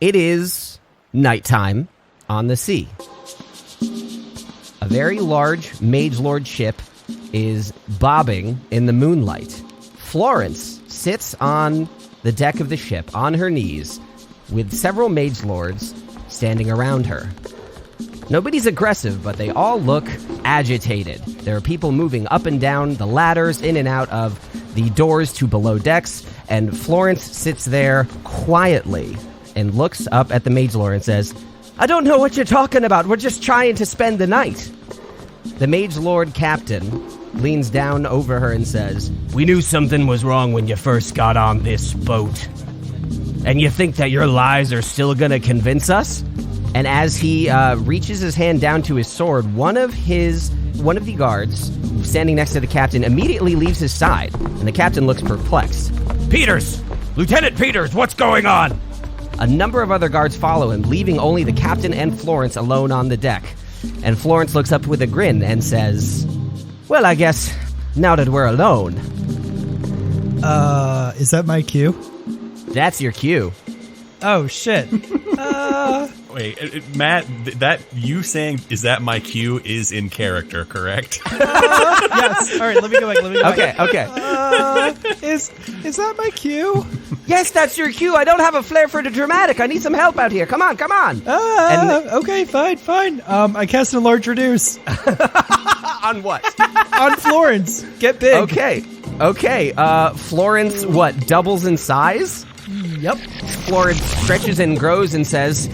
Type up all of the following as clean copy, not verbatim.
It is nighttime on the sea. A very large Mage Lord ship is bobbing in the moonlight. Florence sits on the deck of the ship on her knees with several Mage Lords standing around her. Nobody's aggressive, but they all look agitated. There are people moving up and down the ladders, in and out of the doors to below decks, and Florence sits there quietly and looks up at the Mage Lord and says, "I don't know what you're talking about. We're just trying to spend the night." The Mage Lord captain leans down over her and says, "We knew something was wrong when you first got on this boat. And you think that your lies are still gonna convince us?" And as he reaches his hand down to his sword, one of the guards standing next to the captain immediately leaves his side, and the captain looks perplexed. "Peters! Lieutenant Peters, what's going on?" A number of other guards follow him, leaving only the captain and Florence alone on the deck. And Florence looks up with a grin and says, "Well, I guess now that we're alone." Is that my cue? That's your cue. Oh, shit. Wait, Matt, that you saying, "Is that my cue," is in character, correct? Yes. All right, let me go back. Okay. Is that my cue? Yes, that's your cue. I don't have a flair for the dramatic. I need some help out here. Come on. Okay, fine. I cast Enlarge Reduce. On what? On Florence. Get big. Okay. Florence, what, doubles in size? Yep. Florence stretches and grows and says,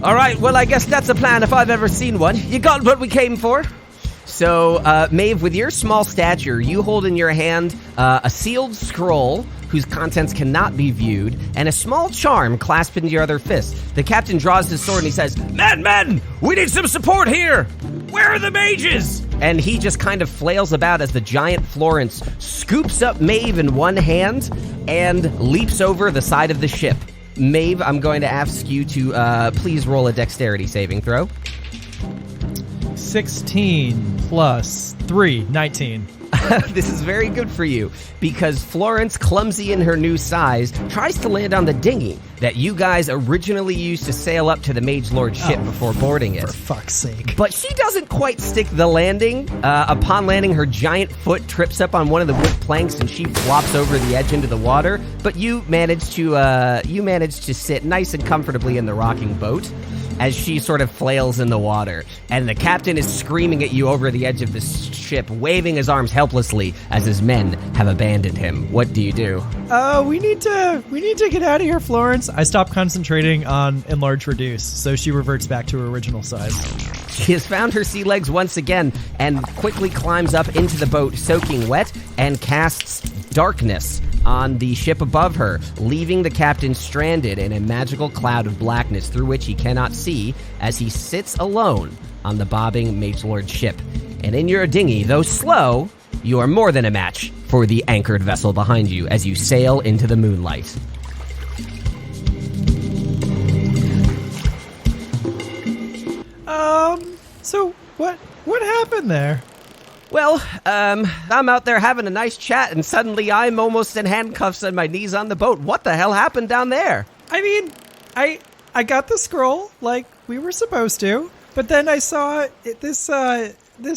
"All right, well, I guess that's a plan if I've ever seen one. You got what we came for." So, Maeve, with your small stature, you hold in your hand a sealed scroll whose contents cannot be viewed, and a small charm clasped into your other fist. The captain draws his sword and he says, Men, we need some support here! Where are the mages?" And he just kind of flails about as the giant Florence scoops up Maeve in one hand and leaps over the side of the ship. Maeve, I'm going to ask you to please roll a dexterity saving throw. 16 plus 3, 19. This is very good for you, because Florence, clumsy in her new size, tries to land on the dinghy that you guys originally used to sail up to the Mage Lord ship before boarding it. For fuck's sake. But she doesn't quite stick the landing. Upon landing, her giant foot trips up on one of the wood planks and she flops over the edge into the water. But you manage to sit nice and comfortably in the rocking boat as she sort of flails in the water. And the captain is screaming at you over the edge of the ship, waving his arms helplessly as his men have abandoned him. What do you do? We need to get out of here, Florence. I stop concentrating on Enlarge Reduce, so she reverts back to her original size. She has found her sea legs once again and quickly climbs up into the boat, soaking wet, and casts darkness on the ship above her, leaving the captain stranded in a magical cloud of blackness through which he cannot see as he sits alone on the bobbing Mage Lord ship. And in your dinghy, though slow, you are more than a match for the anchored vessel behind you as you sail into the moonlight. So what happened there? Well, I'm out there having a nice chat, and suddenly I'm almost in handcuffs and my knees on the boat. What the hell happened down there? I mean, I got the scroll like we were supposed to, but then I saw this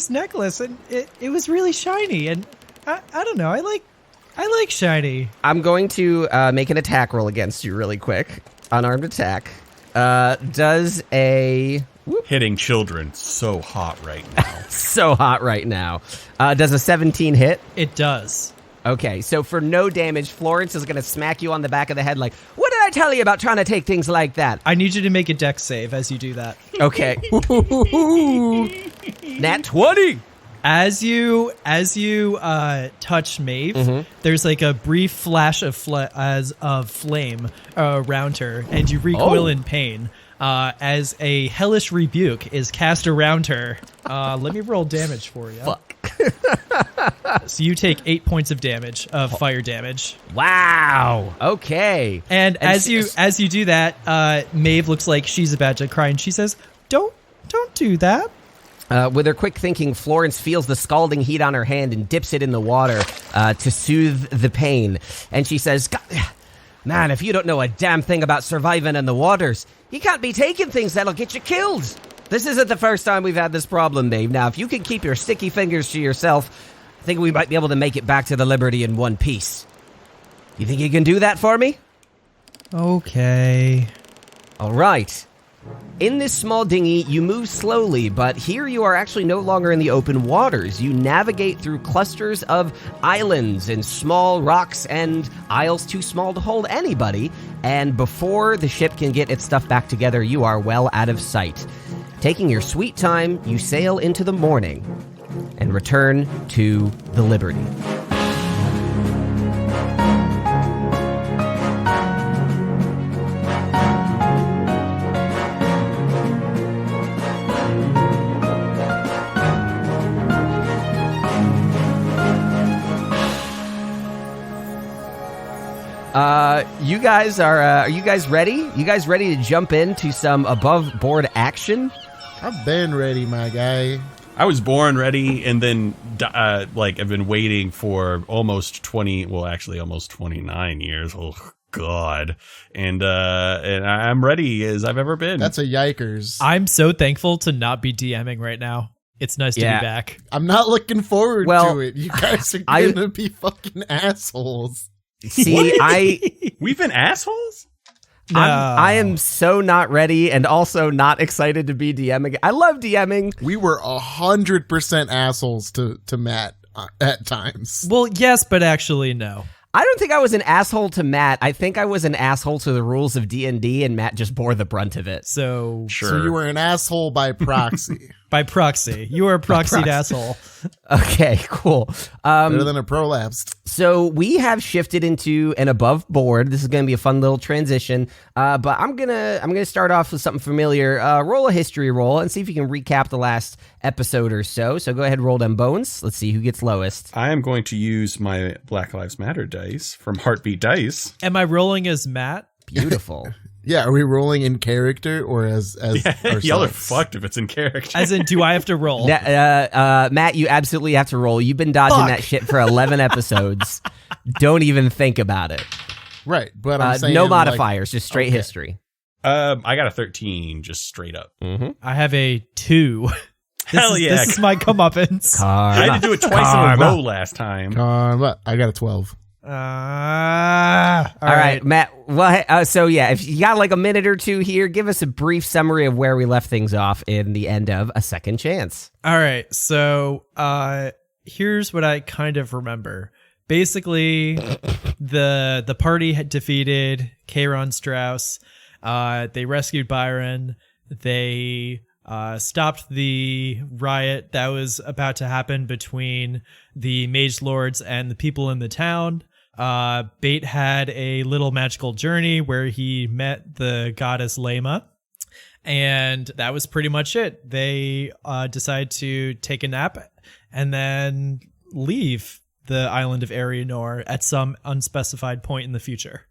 necklace, and it was really shiny, and I don't know, I like shiny. I'm going to make an attack roll against you really quick. Unarmed attack. Does a... Whoop. Hitting children, so hot right now. So hot right now. Does a 17 hit? It does. Okay, so for no damage, Florence is going to smack you on the back of the head like, "What did I tell you about trying to take things like that?" I need you to make a dex save as you do that. Okay. Nat 20! As you touch Maeve, there's like a brief flash of flame around her, and you recoil in pain. As a hellish rebuke is cast around her. Let me roll damage for you. Fuck. So you take 8 points of damage, fire damage. Wow. Okay. And as you do that, Maeve looks like she's about to cry, and she says, "Don't do that." With her quick thinking, Florence feels the scalding heat on her hand and dips it in the water to soothe the pain. And she says, Man, if you don't know a damn thing about surviving in the waters, you can't be taking things that'll get you killed. This isn't the first time we've had this problem, Maeve. Now, if you can keep your sticky fingers to yourself, I think we might be able to make it back to the Liberty in one piece. You think you can do that for me? Okay. All right. In this small dinghy, you move slowly, but here you are actually no longer in the open waters. You navigate through clusters of islands and small rocks and isles too small to hold anybody, and before the ship can get its stuff back together, you are well out of sight. Taking your sweet time, you sail into the morning and return to the Liberty. Are you guys ready? You guys ready to jump into some above board action? I've been ready, my guy. I was born ready, and then I've been waiting for almost 29 years. Oh God, and I'm ready as I've ever been. That's a yikers. I'm so thankful to not be DMing right now. It's nice to be back. I'm not looking forward to it. You guys are gonna be fucking assholes. See, we've been assholes? No. I am so not ready and also not excited to be DMing. I love DMing. We were 100% assholes to Matt at times. Well, yes, but actually no. I don't think I was an asshole to Matt. I think I was an asshole to the rules of D&D, and Matt just bore the brunt of it. So you were an asshole by proxy. By proxy. You were a proxied asshole. Okay, cool. Better than a prolapsed. So we have shifted into an above board. This is going to be a fun little transition. But I'm gonna start off with something familiar. Roll a history roll and see if you can recap the last episode or so. So go ahead, roll them bones. Let's see who gets lowest. I am going to use my Black Lives Matter dice from Heartbeat Dice. Am I rolling as Matt? Beautiful. Yeah, are we rolling in character or as ourselves? Y'all are fucked if it's in character. As in, do I have to roll? Matt, you absolutely have to roll. You've been dodging that shit for 11 episodes. Don't even think about it. Right, but I'm saying no modifiers, just straight history. I got a 13, just straight up. Mm-hmm. I have a 2. Hell yeah. This is my comeuppance. I had to do it twice in a row last time. I got a 12. All right, Matt. Well, so yeah, if you got like a minute or two here, give us a brief summary of where we left things off in the end of A Second Chance. All right, so here's what I kind of remember. Basically, the party had defeated Kayron Strauss. They rescued Byron. They stopped the riot that was about to happen between the mage lords and the people in the town. Bait had a little magical journey where he met the goddess Lema, and that was pretty much it. They decided to take a nap and then leave the island of Arianor at some unspecified point in the future.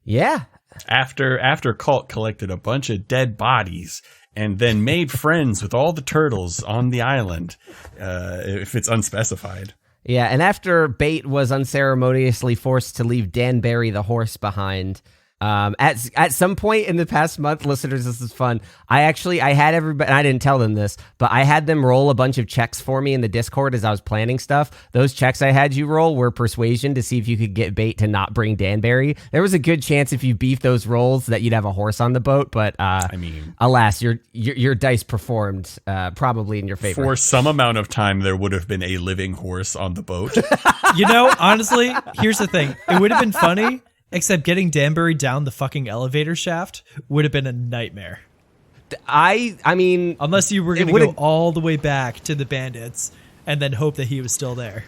Yeah. After Kalt collected a bunch of dead bodies and then made friends with all the turtles on the island, if it's unspecified. Yeah, and after Bait was unceremoniously forced to leave Danbury the horse behind, at some point in the past month, listeners, this is fun. I had everybody, and I didn't tell them this, but I had them roll a bunch of checks for me in the Discord as I was planning stuff. Those checks I had you roll were persuasion to see if you could get Bait to not bring Danbury. There was a good chance if you beefed those rolls that you'd have a horse on the boat, but alas, your dice performed probably in your favor. For some amount of time, there would have been a living horse on the boat. You know, honestly, here's the thing. It would have been funny. Except getting Danbury down the fucking elevator shaft would have been a nightmare. I mean... Unless you were going to go all the way back to the bandits and then hope that he was still there.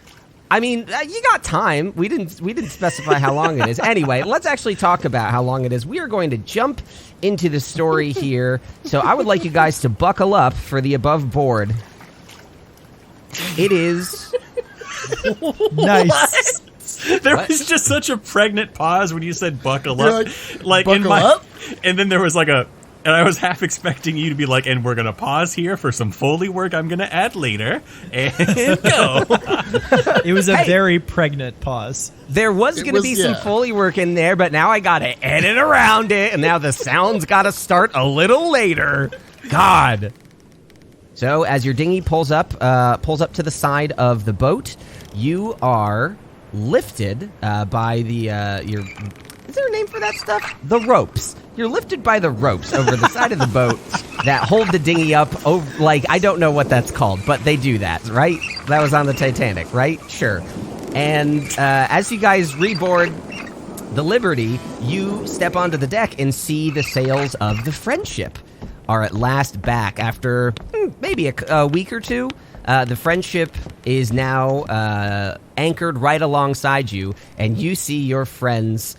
I mean, you got time. We didn't specify how long it is. Anyway, let's actually talk about how long it is. We are going to jump into the story here. So I would like you guys to buckle up for the above board. It is... Nice. There was just such a pregnant pause when you said buckle up. Like buckle up? And then there was like a And I was half expecting you to be like, and we're going to pause here for some Foley work I'm going to add later, and go. It was a very pregnant pause. There was going to be some Foley work in there, but now I got to edit around it, and now the sound's got to start a little later. God. So as your dinghy pulls up to the side of the boat, you are lifted by the is there a name for that stuff? The ropes. You're lifted by the ropes over the side of the boat that hold the dinghy up. Over, like, I don't know what that's called, but they do that, right? That was on the Titanic, right? Sure. And as you guys reboard the Liberty, you step onto the deck and see the sails of the Friendship are at last back after maybe a week or two. The Friendship is now anchored right alongside you, and you see your friends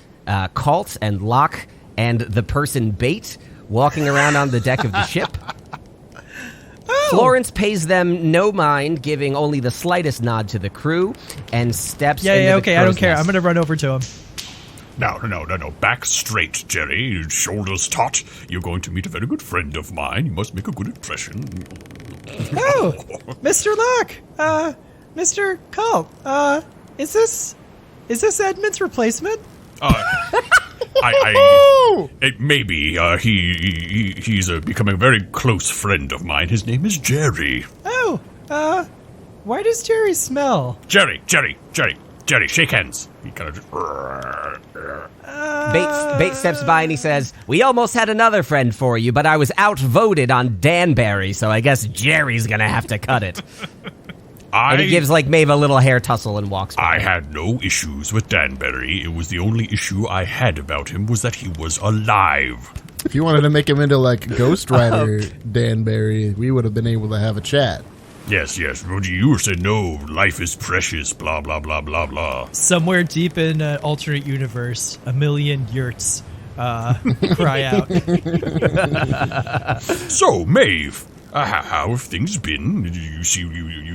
Kalt and Locke and the person Bait walking around on the deck of the ship. Oh. Florence pays them no mind, giving only the slightest nod to the crew, and steps into the okay, I don't care. I'm going to run over to him. No. Back straight, Jerry. Shoulders taut. You're going to meet a very good friend of mine. You must make a good impression. Oh, Mr. Locke. Mr. Kalt. Is this Edmund's replacement? Maybe. He's becoming a very close friend of mine. His name is Jerry. Oh, why does Jerry smell? Jerry, shake hands. He kind of just... Bates steps by and he says, "We almost had another friend for you, but I was outvoted on Danbury, so I guess Jerry's gonna have to cut it." And he gives, like, Maeve a little hair tussle and walks by. I had no issues with Danbury. It was the only issue I had about him was that he was alive. If you wanted to make him into, like, Ghost Rider Danbury, we would have been able to have a chat. Yes. You said no, life is precious, blah, blah, blah, blah, blah. Somewhere deep in an alternate universe, a million yurts cry out. So, Maeve, how have things been? You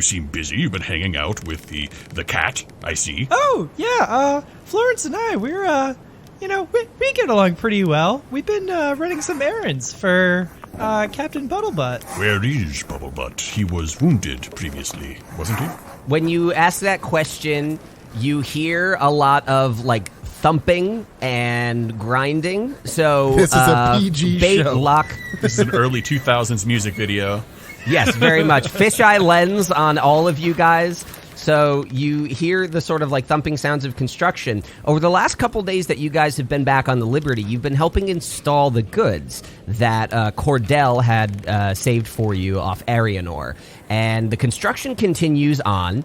seem busy. You've been hanging out with the cat, I see. Oh, yeah, Florence and I, we're, we get along pretty well. We've been running some errands for Captain Buttlebutt. Where is Buttlebutt? He was wounded previously, wasn't he? When you ask that question, you hear a lot of, like, thumping and grinding. So this is a PG show. Locke. This is an early 2000s music video. Yes, very much. Fisheye lens on all of you guys. So you hear the sort of like thumping sounds of construction. Over the last couple days that you guys have been back on the Liberty, you've been helping install the goods that Cordell had saved for you off Arianor. And the construction continues on,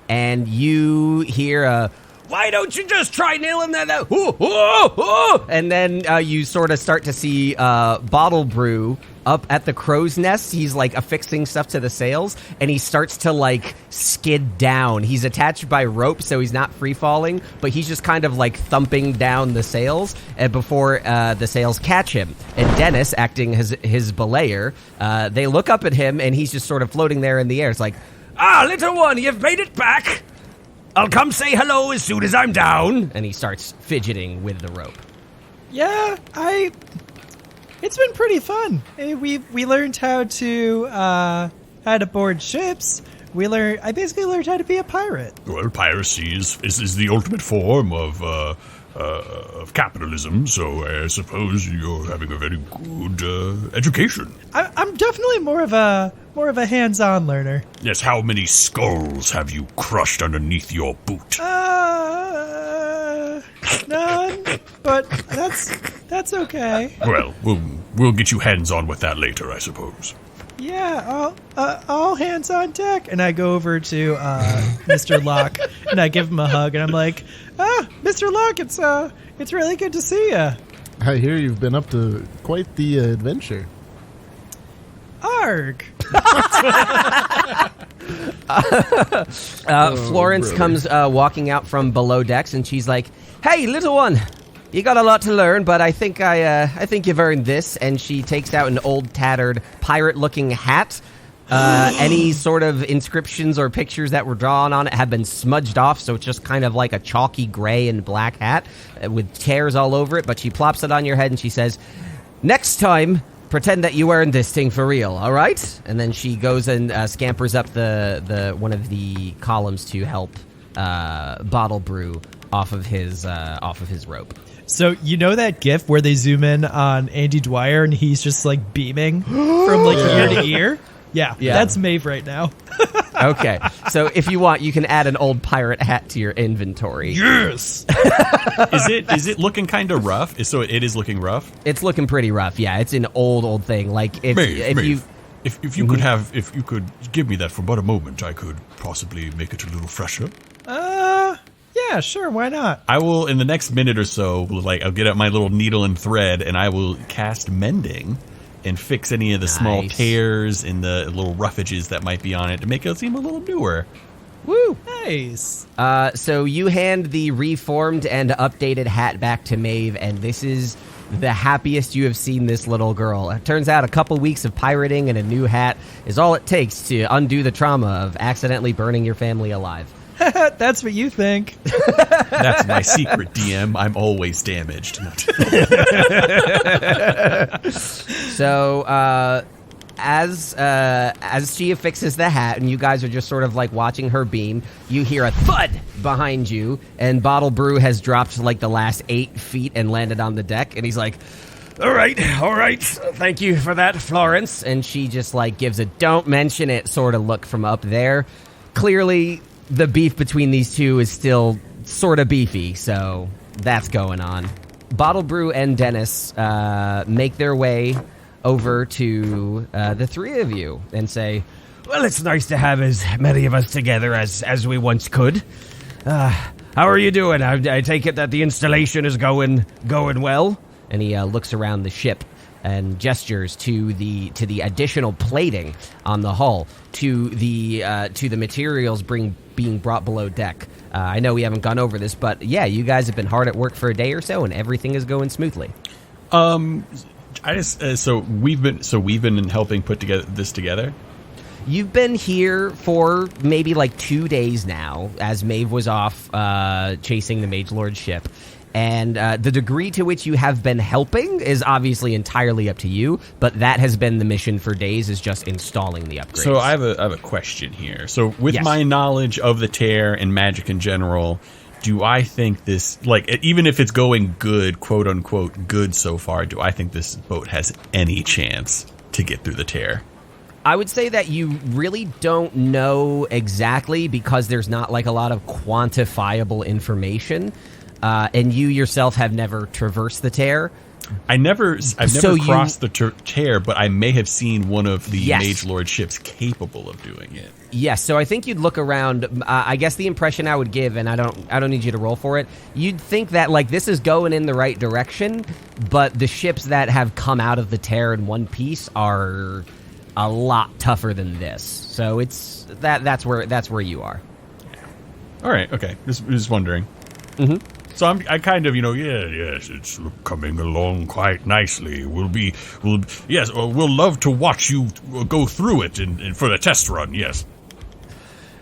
and you hear a, "Why don't you just try nailing that out?" And then you sort of start to see Bottlebrew up at the crow's nest. He's like affixing stuff to the sails, and he starts to like skid down. He's attached by rope, so he's not free falling, but he's just kind of like thumping down the sails before the sails catch him. And Dennis, acting as his belayer, they look up at him, and he's just sort of floating there in the air. It's like, "Ah, little one, you've made it back. I'll come say hello as soon as I'm down." And he starts fidgeting with the rope. Yeah, it's been pretty fun. We learned how to board ships. I basically learned how to be a pirate. Well, piracy is the ultimate form of capitalism, so I suppose you're having a very good education. I'm definitely more of a hands-on learner. Yes, how many skulls have you crushed underneath your boot? None, but that's okay. Well, we'll get you hands-on with that later, I suppose. Yeah, all hands on deck. And I go over to Mr. Locke, and I give him a hug, and I'm like, Mr. Locke, it's really good to see you. I hear you've been up to quite the adventure. Arg. Florence comes walking out from below decks, and she's like, "Hey, little one, you got a lot to learn, but I think you've earned this." And she takes out an old, tattered, pirate-looking hat. Any sort of inscriptions or pictures that were drawn on it have been smudged off, so it's just kind of like a chalky gray and black hat with tears all over it. But she plops it on your head, and she says, "Next time, pretend that you earned this thing for real, all right? And then she goes and scampers up the one of the columns to help Bottlebrew off of his rope. So you know that GIF where they zoom in on Andy Dwyer and he's just like beaming from like ear to ear? Yeah, that's Maeve right now. Okay, so if you want, you can add an old pirate hat to your inventory. Yes. Is it looking kind of rough? So it is looking rough. It's looking pretty rough. Yeah, it's an old thing. Like Maeve, if you could give me that for but a moment, I could possibly make it a little fresher. Yeah, sure, why not? I will, in the next minute or so, I'll get out my little needle and thread, and I will cast Mending and fix any of the small tears and the little roughages that might be on it to make it seem a little newer. Woo! Nice. So you hand the reformed and updated hat back to Maeve, and this is the happiest you have seen this little girl. It turns out a couple weeks of pirating and a new hat is all it takes to undo the trauma of accidentally burning your family alive. That's what you think. That's my secret, DM. I'm always damaged. So, as she fixes the hat and you guys are just sort of like watching her beam, you hear a thud behind you, and Bottlebrew has dropped like the last 8 feet and landed on the deck, and he's like, all right, thank you for that, Florence. And she just like gives a don't mention it sort of look from up there. Clearly, the beef between these two is still sort of beefy, so that's going on. Bottlebrew and Dennis make their way over to the three of you and say, well, it's nice to have as many of us together as we once could. How are you doing? I take it that the installation is going well? And he looks around the ship and gestures to the additional plating on the hull, to the materials being brought below deck. I know we haven't gone over this, but yeah, you guys have been hard at work for a day or so, and everything is going smoothly. So we've been helping put this together. You've been here for maybe like 2 days now, as Maeve was off chasing the Mage Lord's ship. And the degree to which you have been helping is obviously entirely up to you, but that has been the mission for days, is just installing the upgrades. So I have a question here. So with my knowledge of the tear and magic in general, do I think this, like, even if it's going good, quote unquote, good so far, do I think this boat has any chance to get through the tear? I would say that you really don't know exactly, because there's not like a lot of quantifiable information. And you yourself have never traversed the tear. I've never crossed the tear, but I may have seen one of the Mage Lord ships capable of doing it. Yes, so I think you'd look around. I guess the impression I would give, and I don't need you to roll for it, you'd think that like this is going in the right direction, but the ships that have come out of the tear in one piece are a lot tougher than this. So it's that's where you are. All right, okay. Just wondering. Mm-hmm. So I kind of, yes, it's coming along quite nicely. We'll love to watch you go through it and for the test run, yes.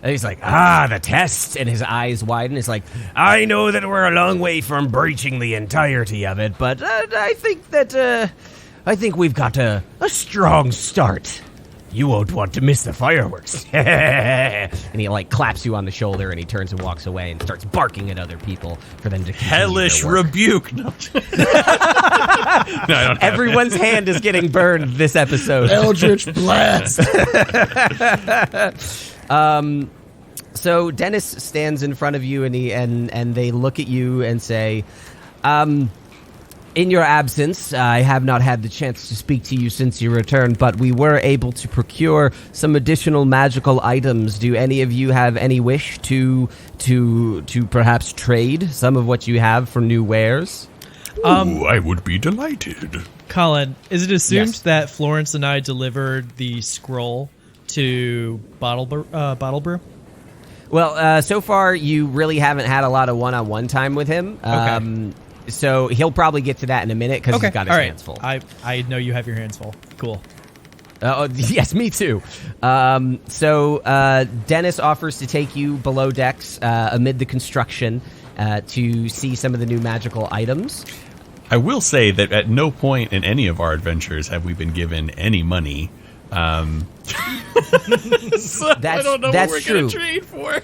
And he's like, the test, and his eyes widen. He's like, I know that we're a long way from breaching the entirety of it, but I think we've got a strong start. You won't want to miss the fireworks. And he like claps you on the shoulder, and he turns and walks away and starts barking at other people for them to continue hellish their work. Rebuke. No. No, everyone's hand is getting burned this episode. Eldritch blast. So Dennis stands in front of you, and they look at you and say, in your absence, I have not had the chance to speak to you since you returned, but we were able to procure some additional magical items. Do any of you have any wish to perhaps trade some of what you have for new wares? I would be delighted. Colin, is it assumed that Florence and I delivered the scroll to Bottlebrew? Well, so far you really haven't had a lot of one-on-one time with him. Okay. So he'll probably get to that in a minute, because he's got his hands full. I know you have your hands full. Cool. Yes, me too. So Dennis offers to take you below decks amid the construction to see some of the new magical items. I will say that at no point in any of our adventures have we been given any money. So I don't know what we're going to trade for.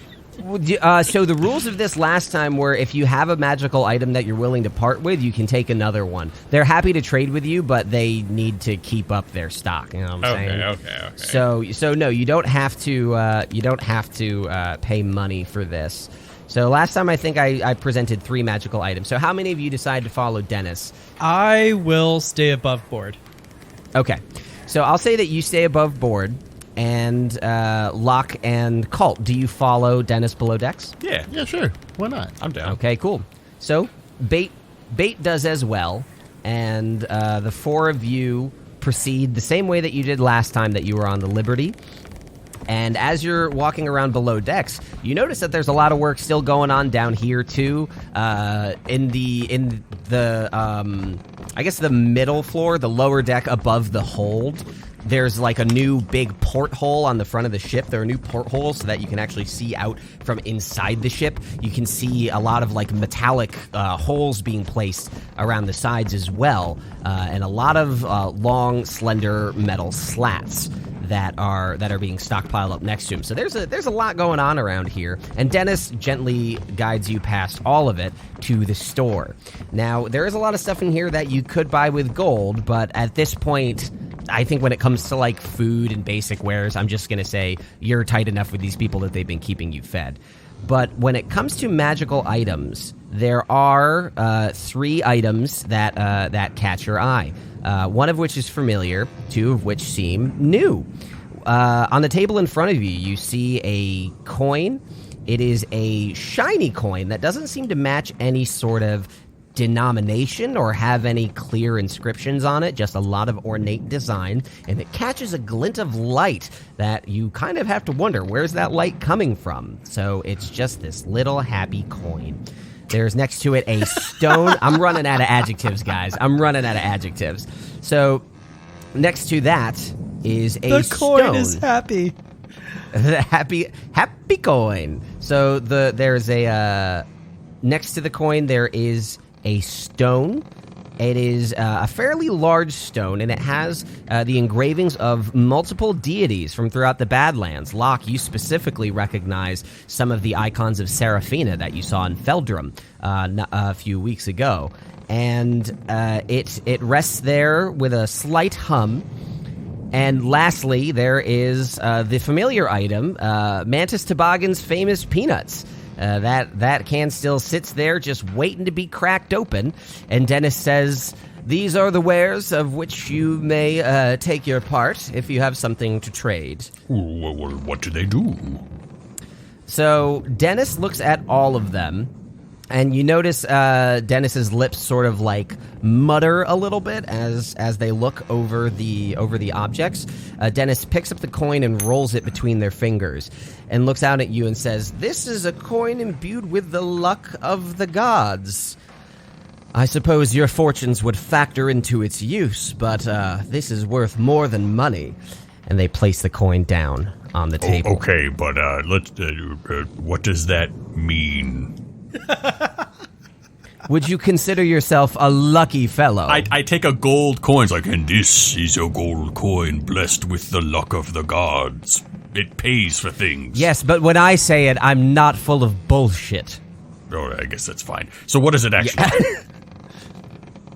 So the rules of this last time were if you have a magical item that you're willing to part with, you can take another one. They're happy to trade with you, but they need to keep up their stock. You know what I'm saying? Okay. So no, you don't have to pay money for this. So last time I think I presented 3 magical items. So how many of you decided to follow Dennis? I will stay above board. Okay. So I'll say that you stay above board, and Locke and Kalt, do you follow Dennis below decks? Yeah, sure. Why not? I'm down. Okay, cool. So Bait does as well, and the 4 of you proceed the same way that you did last time that you were on the Liberty. And as you're walking around below decks, you notice that there's a lot of work still going on down here too. In the I guess the middle floor, the lower deck above the hold, there's like a new big porthole on the front of the ship. There are new portholes so that you can actually see out from inside the ship. You can see a lot of like metallic holes being placed around the sides as well, and a lot of long, slender metal slats that are being stockpiled up next to him. So there's a lot going on around here, and Dennis gently guides you past all of it to the store. Now, there is a lot of stuff in here that you could buy with gold, but at this point, I think when it comes to like food and basic wares, I'm just going to say you're tight enough with these people that they've been keeping you fed. But when it comes to magical items, there are 3 items that catch your eye. One of which is familiar, 2 of which seem new. On the table in front of you, you see a coin. It is a shiny coin that doesn't seem to match any sort of denomination or have any clear inscriptions on it, just a lot of ornate design, and it catches a glint of light that you kind of have to wonder, where's that light coming from? So it's just this little happy coin. There's next to it a stone. I'm running out of adjectives, guys. So next to that is a stone. The coin is happy. The happy coin. So there's a next to the coin there is a stone. It is a fairly large stone, and it has the engravings of multiple deities from throughout the Badlands. Locke, you specifically recognize some of the icons of Seraphina that you saw in Feldrum a few weeks ago. And it rests there with a slight hum. And lastly, there is the familiar item, Mantis Toboggan's famous peanuts. That can still sits there just waiting to be cracked open. And Dennis says, these are the wares of which you may take your part if you have something to trade. What do they do? So Dennis looks at all of them, and you notice Dennis's lips sort of like mutter a little bit as they look over the objects. Dennis picks up the coin and rolls it between their fingers and looks out at you and says, "This is a coin imbued with the luck of the gods. I suppose your fortunes would factor into its use, but this is worth more than money." And they place the coin down on the table. Okay, but let's. What does that mean? Would you consider yourself a lucky fellow? I take a gold coin. It's like, and this is a gold coin blessed with the luck of the gods. It pays for things. Yes, but when I say it, I'm not full of bullshit. Oh, I guess that's fine. So what does it actually do?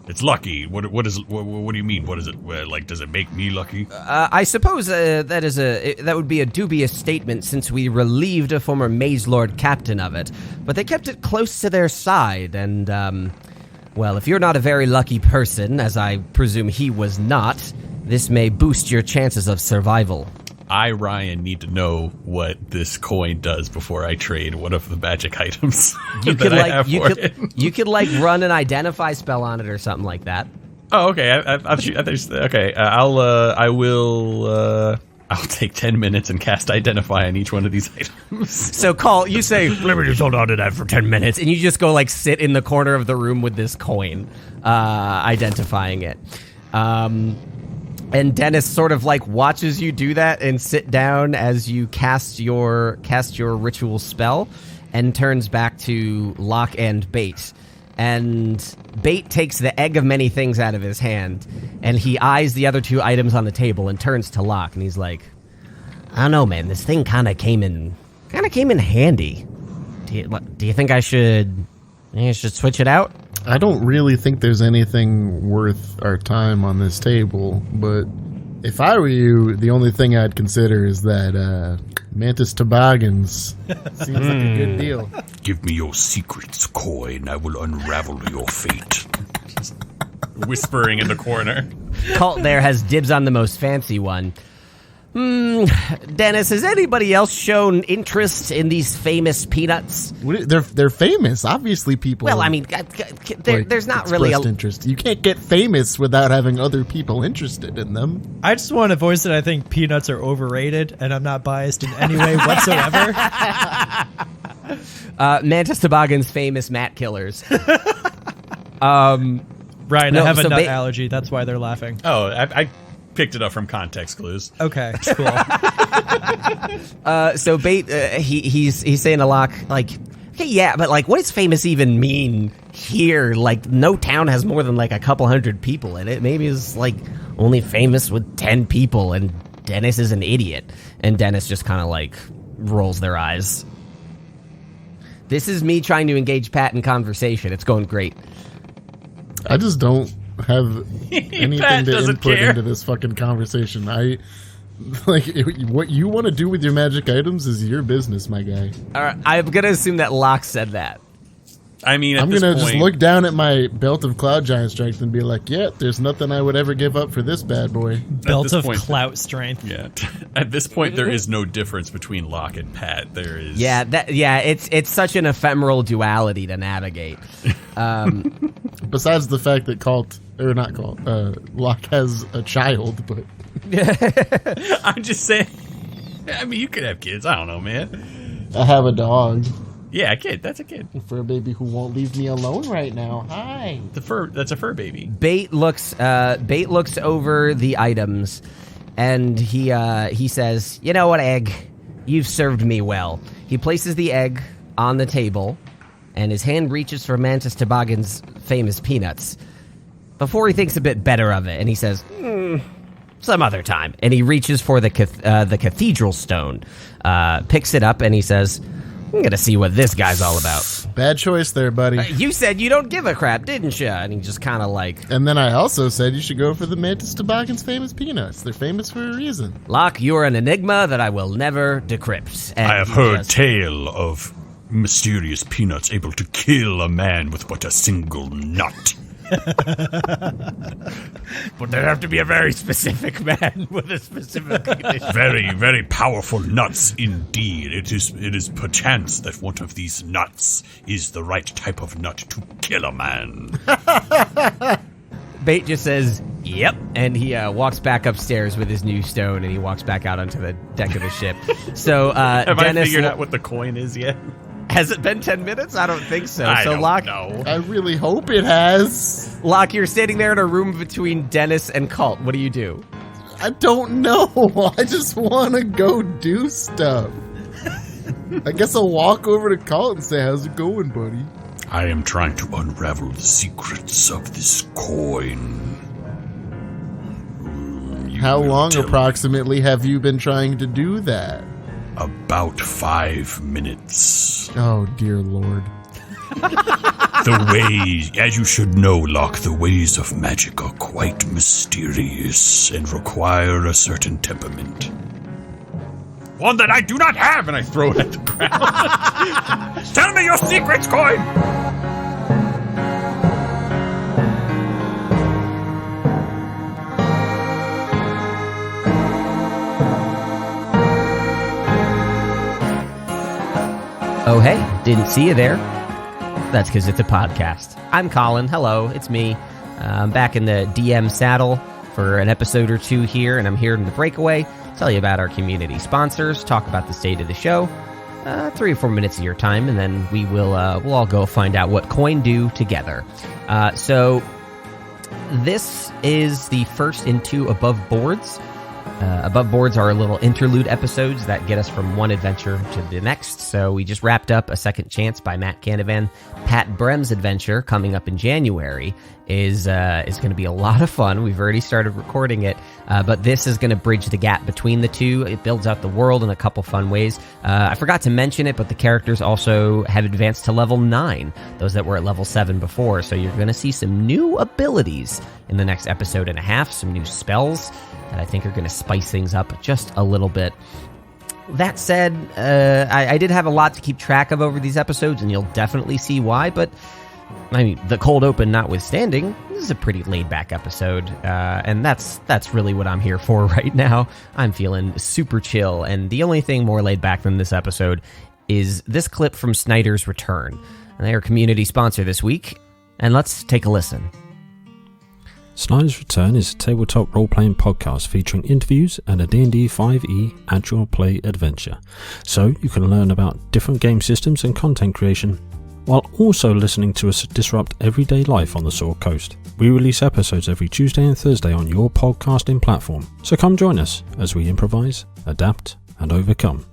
It's lucky. What do you mean? What is it? Like, does it make me lucky? I suppose that would be a dubious statement since we relieved a former Maze Lord captain of it. But they kept it close to their side, and, well, if you're not a very lucky person, as I presume he was not, this may boost your chances of survival. I, Ryan, need to know what this coin does before I trade one of the magic items You that I have for it. You could like run an identify spell on it or something like that. Oh, okay. I'll take 10 minutes and cast identify on each one of these items. So, Call, you say, let me just hold on to that for 10 minutes, and you just go like sit in the corner of the room with this coin, identifying it. And Dennis sort of like watches you do that and sit down as you cast your ritual spell, and turns back to Locke and Bait and Bait takes the egg of many things out of his hand, and he eyes the other 2 items on the table and turns to Locke, and he's like, I don't know, man, this thing kind of came in handy. Do you think I should switch it out? I don't really think there's anything worth our time on this table, but if I were you, the only thing I'd consider is that Mantis Toboggans. Seems like a good deal. Give me your secrets, Coy, and I will unravel your fate. Just whispering in the corner. Kalt there has dibs on the most fancy one. Dennis, has anybody else shown interest in these famous peanuts? They're famous. Obviously, people. Well, I mean, there's not really interest. You can't get famous without having other people interested in them. I just want to voice that I think peanuts are overrated, and I'm not biased in any way whatsoever. Mantis Toboggan's famous mat killers. Ryan, I have a nut Bait allergy. That's why they're laughing. Oh, I picked it up from context clues. Okay, cool. So Bait, he's saying to Locke, like, okay, yeah, but like, what does famous even mean here? Like, no town has more than like a couple hundred people in it. Maybe it's like only famous with 10 people, and Dennis is an idiot. And Dennis just kind of like rolls their eyes. This is me trying to engage Pat in conversation. It's going great. I just don't have anything to input into this fucking conversation. What you want to do with your magic items is your business, my guy. All right, I'm gonna assume that Locke said that. I mean, I'm gonna just look down at my belt of cloud giant strength and be like, yeah, there's nothing I would ever give up for this bad boy. Belt of clout strength. Yeah. At this point, there is no difference between Locke and Pat. There is. Yeah, it's such an ephemeral duality to navigate. Besides the fact that Locke has a child, but I'm just saying. I mean, you could have kids. I don't know, man. I have a dog. Yeah, a kid. That's a kid. A fur baby who won't leave me alone right now. Hi. That's a fur baby. Bait looks over the items, and he says, "You know what, Egg? You've served me well." He places the egg on the table, and his hand reaches for Mantis Toboggan's famous peanuts. Before he thinks a bit better of it, and he says, "Some other time." And he reaches for the cathedral stone, picks it up, and he says, "I'm gonna see what this guy's all about." Bad choice there, buddy. You said you don't give a crap, didn't you? And he just kind of like... And then I also said you should go for the Mantis Toboggan's famous peanuts. They're famous for a reason. Locke, you're an enigma that I will never decrypt. And I have heard tale of mysterious peanuts able to kill a man with but a single nut. But there have to be a very specific man with a specific condition. Very, very powerful nuts indeed. It is perchance that one of these nuts is the right type of nut to kill a man. Bait just says, "Yep," and he walks back upstairs with his new stone, and he walks back out onto the deck of the ship. So, Have Dennis, I figured out what the coin is yet? Has it been 10 minutes? I don't think so. I so don't Locke, know. I really hope it has. Locke, you're standing there in a room between Dennis and Kalt. What do you do? I don't know. I just want to go do stuff. I guess I'll walk over to Kalt and say, "How's it going, buddy?" I am trying to unravel the secrets of this coin. How long approximately have you been trying to do that? About 5 minutes. Oh, dear Lord. The ways, as you should know, Locke, the ways of magic are quite mysterious and require a certain temperament. One that I do not have, and I throw it at the ground. Tell me your secrets, coin! Oh, hey, didn't see you there. That's because it's a podcast. I'm Colin. Hello, it's me. I'm back in the DM saddle for an episode or two here, and I'm here in the breakaway. Tell you about our community sponsors, talk about the state of the show. 3 or 4 minutes of your time, and then we'll all go find out what coin do together. So this is the first in 2 above boards. Above Boards are little interlude episodes that get us from one adventure to the next. So we just wrapped up A Second Chance by Matt Canavan. Pat Brehm's adventure coming up in January is going to be a lot of fun. We've already started recording it, but this is going to bridge the gap between the two. It builds out the world in a couple fun ways. I forgot to mention it, but the characters also have advanced to level 9, those that were at level 7 before. So you're going to see some new abilities in the next episode and a half, some new spells that I think are going to spice things up just a little bit. That said, I did have a lot to keep track of over these episodes, and you'll definitely see why, but I mean, the cold open notwithstanding, this is a pretty laid-back episode, and that's really what I'm here for right now. I'm feeling super chill, and the only thing more laid-back than this episode is this clip from Snyder's Return. And they are community sponsor this week, and let's take a listen. Snyder's Return is a tabletop role-playing podcast featuring interviews and a D&D 5e actual play adventure, so you can learn about different game systems and content creation, while also listening to us disrupt everyday life on the Sword Coast. We release episodes every Tuesday and Thursday on your podcasting platform, so come join us as we improvise, adapt, and overcome.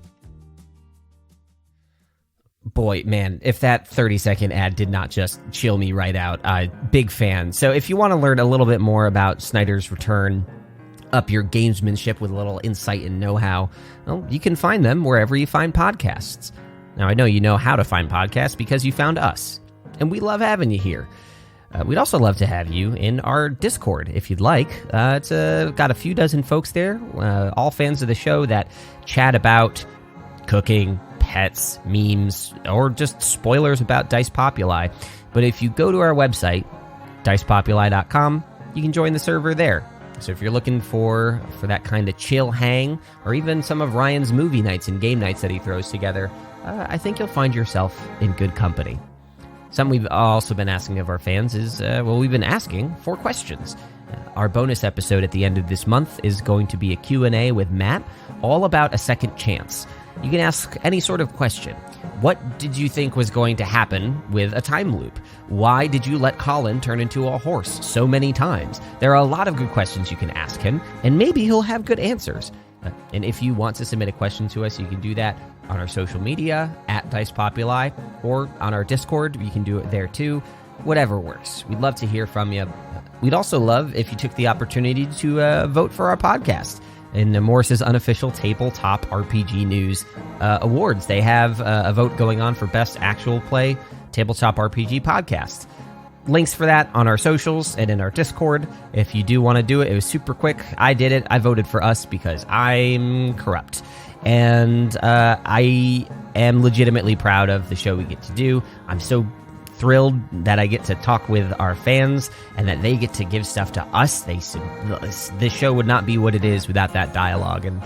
Boy, man, if that 30-second ad did not just chill me right out, big fan. So if you want to learn a little bit more about Snyder's Return, up your gamesmanship with a little insight and know-how, well, you can find them wherever you find podcasts. Now, I know you know how to find podcasts because you found us, and we love having you here. We'd also love to have you in our Discord, if you'd like. It's got a few dozen folks there, all fans of the show that chat about cooking, pets, memes, or just spoilers about Dice Populi. But if you go to our website, dicepopuli.com, you can join the server there. So if you're looking for that kind of chill hang, or even some of Ryan's movie nights and game nights that he throws together, I think you'll find yourself in good company. Something we've also been asking of our fans is, we've been asking for questions. Our bonus episode at the end of this month is going to be a Q&A with Matt, all about A Second Chance. You can ask any sort of question. What did you think was going to happen with a time loop? Why did you let Colin turn into a horse so many times? There are a lot of good questions you can ask him, and maybe he'll have good answers. And if you want to submit a question to us, you can do that on our social media, at Dice Populi, or on our Discord. You can do it there too. Whatever works. We'd love to hear from you. We'd also love if you took the opportunity to vote for our podcast. In Morris's unofficial tabletop RPG news awards, they have a vote going on for best actual play tabletop RPG podcast. Links for that on our socials and in our Discord. If you do want to do it, it was super quick. I did it. I voted for us because I'm corrupt. And I am legitimately proud of the show we get to do. I'm so thrilled that I get to talk with our fans and that they get to give stuff to us. This show would not be what it is without that dialogue, and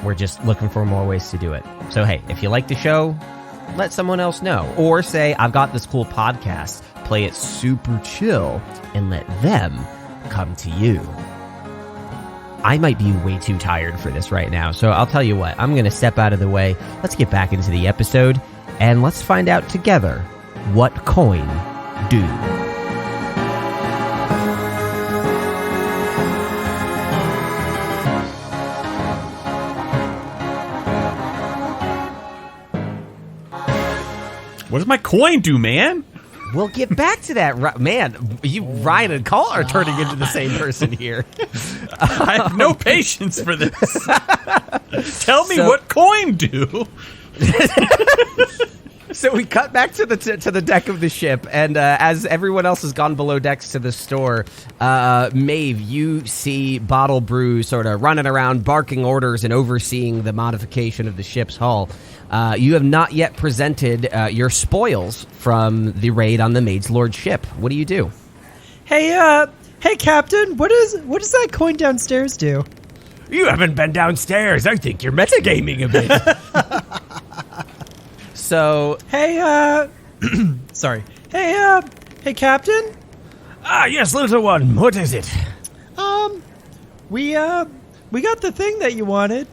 we're just looking for more ways to do it. So hey, if you like the show, let someone else know, or say, I've got this cool podcast, play it super chill, and let them come to you. I might be way too tired for this right now, so I'll tell you what, I'm going to step out of the way. Let's get back into the episode, and let's find out together what coin do. What does my coin do, man? We'll get back to that. Man, Ryan and Kalt are turning into the same person here. I have no patience for this. Tell me what coin do. So we cut back to the deck of the ship, and as everyone else has gone below decks to the store, Maeve, you see Bottlebrew sort of running around, barking orders and overseeing the modification of the ship's hull. You have not yet presented your spoils from the raid on the Mage Lord ship. What do you do? Hey, Captain, what does that coin downstairs do? You haven't been downstairs. I think you're metagaming a bit. So, hey, sorry. Hey, Captain? Ah, yes, little one. What is it? We got the thing that you wanted.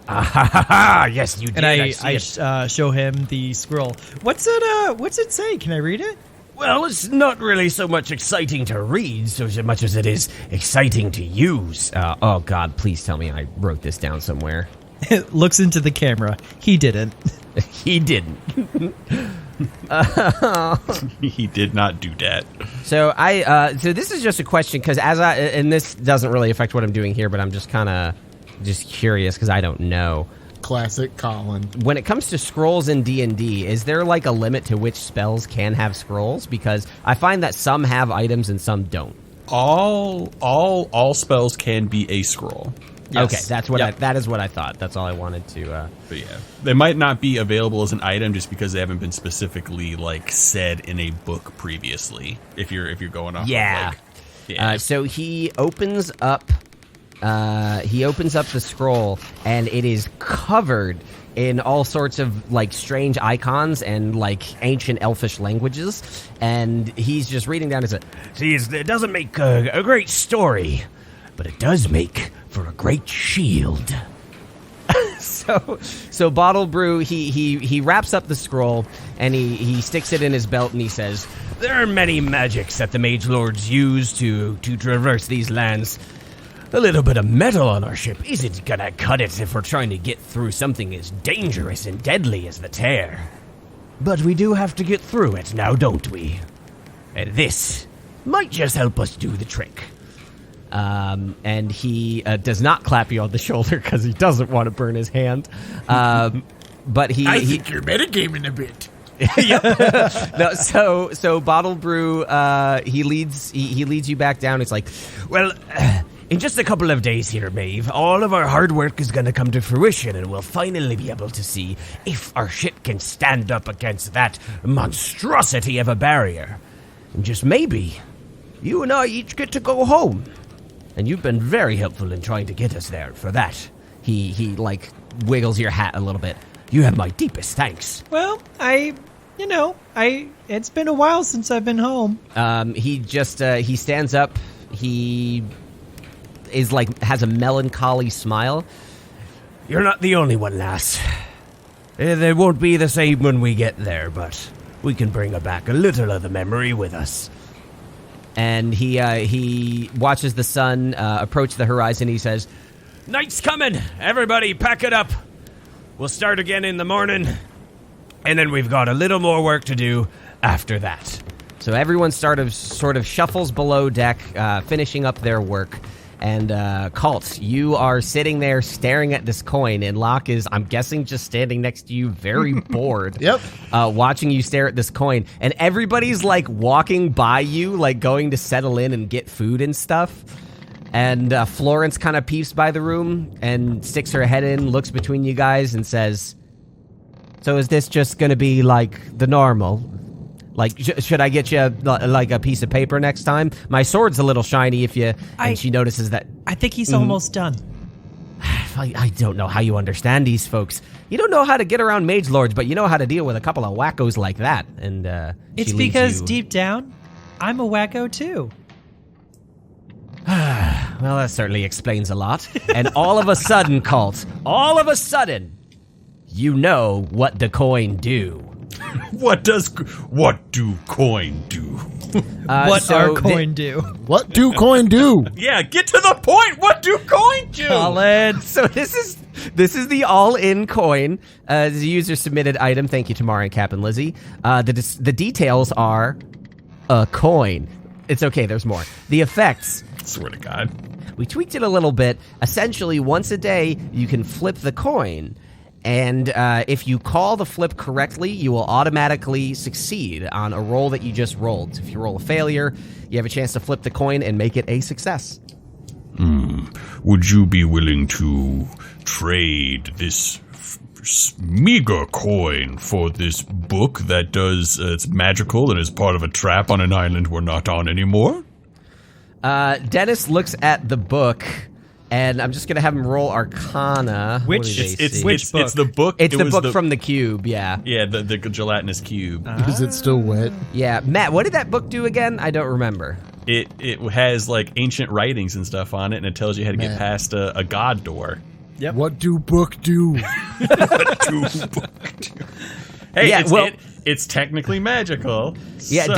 Yes, you did. And I show him the scroll. What's it say? Can I read it? Well, it's not really so much exciting to read so much as it is exciting to use. Oh, God, please tell me I wrote this down somewhere. Looks into the camera. He didn't. He didn't. He did not do that. So so this is just a question because and this doesn't really affect what I'm doing here, but I'm just kind of just curious because I don't know. Classic Colin. When it comes to scrolls in D&D, is there like a limit to which spells can have scrolls? Because I find that some have items and some don't. All spells can be a scroll. Yes. Okay, that's what that is what I thought. That's all I wanted to. But yeah, they might not be available as an item just because they haven't been specifically like said in a book previously. If you're going off. Yeah. Of, like, So he opens up the scroll, and it is covered in all sorts of like strange icons and like ancient elfish languages, and he's just reading down. It doesn't make a great story, but it does make for a great shield. So Bottlebrew, he wraps up the scroll and he sticks it in his belt and he says, "There are many magics that the mage lords use to traverse these lands. A little bit of metal on our ship isn't gonna cut it if we're trying to get through something as dangerous and deadly as the tear. But we do have to get through it now, don't we? And this might just help us do the trick." And he does not clap you on the shoulder because he doesn't want to burn his hand. But I think you're metagaming a bit. No, so Bottlebrew, he leads you back down. It's like, well, in just a couple of days here, Maeve, all of our hard work is going to come to fruition, and we'll finally be able to see if our ship can stand up against that monstrosity of a barrier. And just maybe, you and I each get to go home. And you've been very helpful in trying to get us there. For that, he like wiggles your hat a little bit. You have my deepest thanks. Well, it's been a while since I've been home. He just he stands up. He is like has a melancholy smile. You're not the only one, lass. They won't be the same when we get there, but we can bring back a little of the memory with us. And he watches the sun approach the horizon. He says, "Night's coming. Everybody pack it up. We'll start again in the morning. And then we've got a little more work to do after that." So everyone sort of shuffles below deck, finishing up their work. And Kalt, you are sitting there staring at this coin, and Locke is, I'm guessing, just standing next to you, very bored. Yep. Watching you stare at this coin. And everybody's like walking by you, like going to settle in and get food and stuff. And Florence kind of peeps by the room and sticks her head in, looks between you guys, and says, "So is this just going to be like the normal? Like, should I get you like a piece of paper next time? My sword's a little shiny if you..." And she notices that... I think he's almost done. I don't know how you understand these folks. You don't know how to get around mage lords, but you know how to deal with a couple of wackos like that. And it's because deep down, I'm a wacko too. Well, that certainly explains a lot. And all of a sudden, Kalt, you know what the coin do. What do coin do? What our coin do? What do coin do? Yeah, get to the point. What do coin do? Colin. So this is the all-in coin. The user submitted item. Thank you, Tamara and Cap and Lizzie. The details are a coin. It's okay. There's more. The effects. Swear to God. We tweaked it a little bit. Essentially, once a day, you can flip the coin. And if you call the flip correctly, you will automatically succeed on a roll that you just rolled. If you roll a failure, you have a chance to flip the coin and make it a success. Would you be willing to trade this meager coin for this book that does, it's magical and is part of a trap on an island we're not on anymore? Dennis looks at the book, and I'm just going to have him roll Arcana. Which book? It's the book. It's the book from the cube, yeah. Yeah, the gelatinous cube. Is it still wet? Yeah. Matt, what did that book do again? I don't remember. It has like ancient writings and stuff on it, and it tells you how to get past a god door. Yep. What do book do? What do book do? Hey, yeah, it's technically magical. Yeah, so-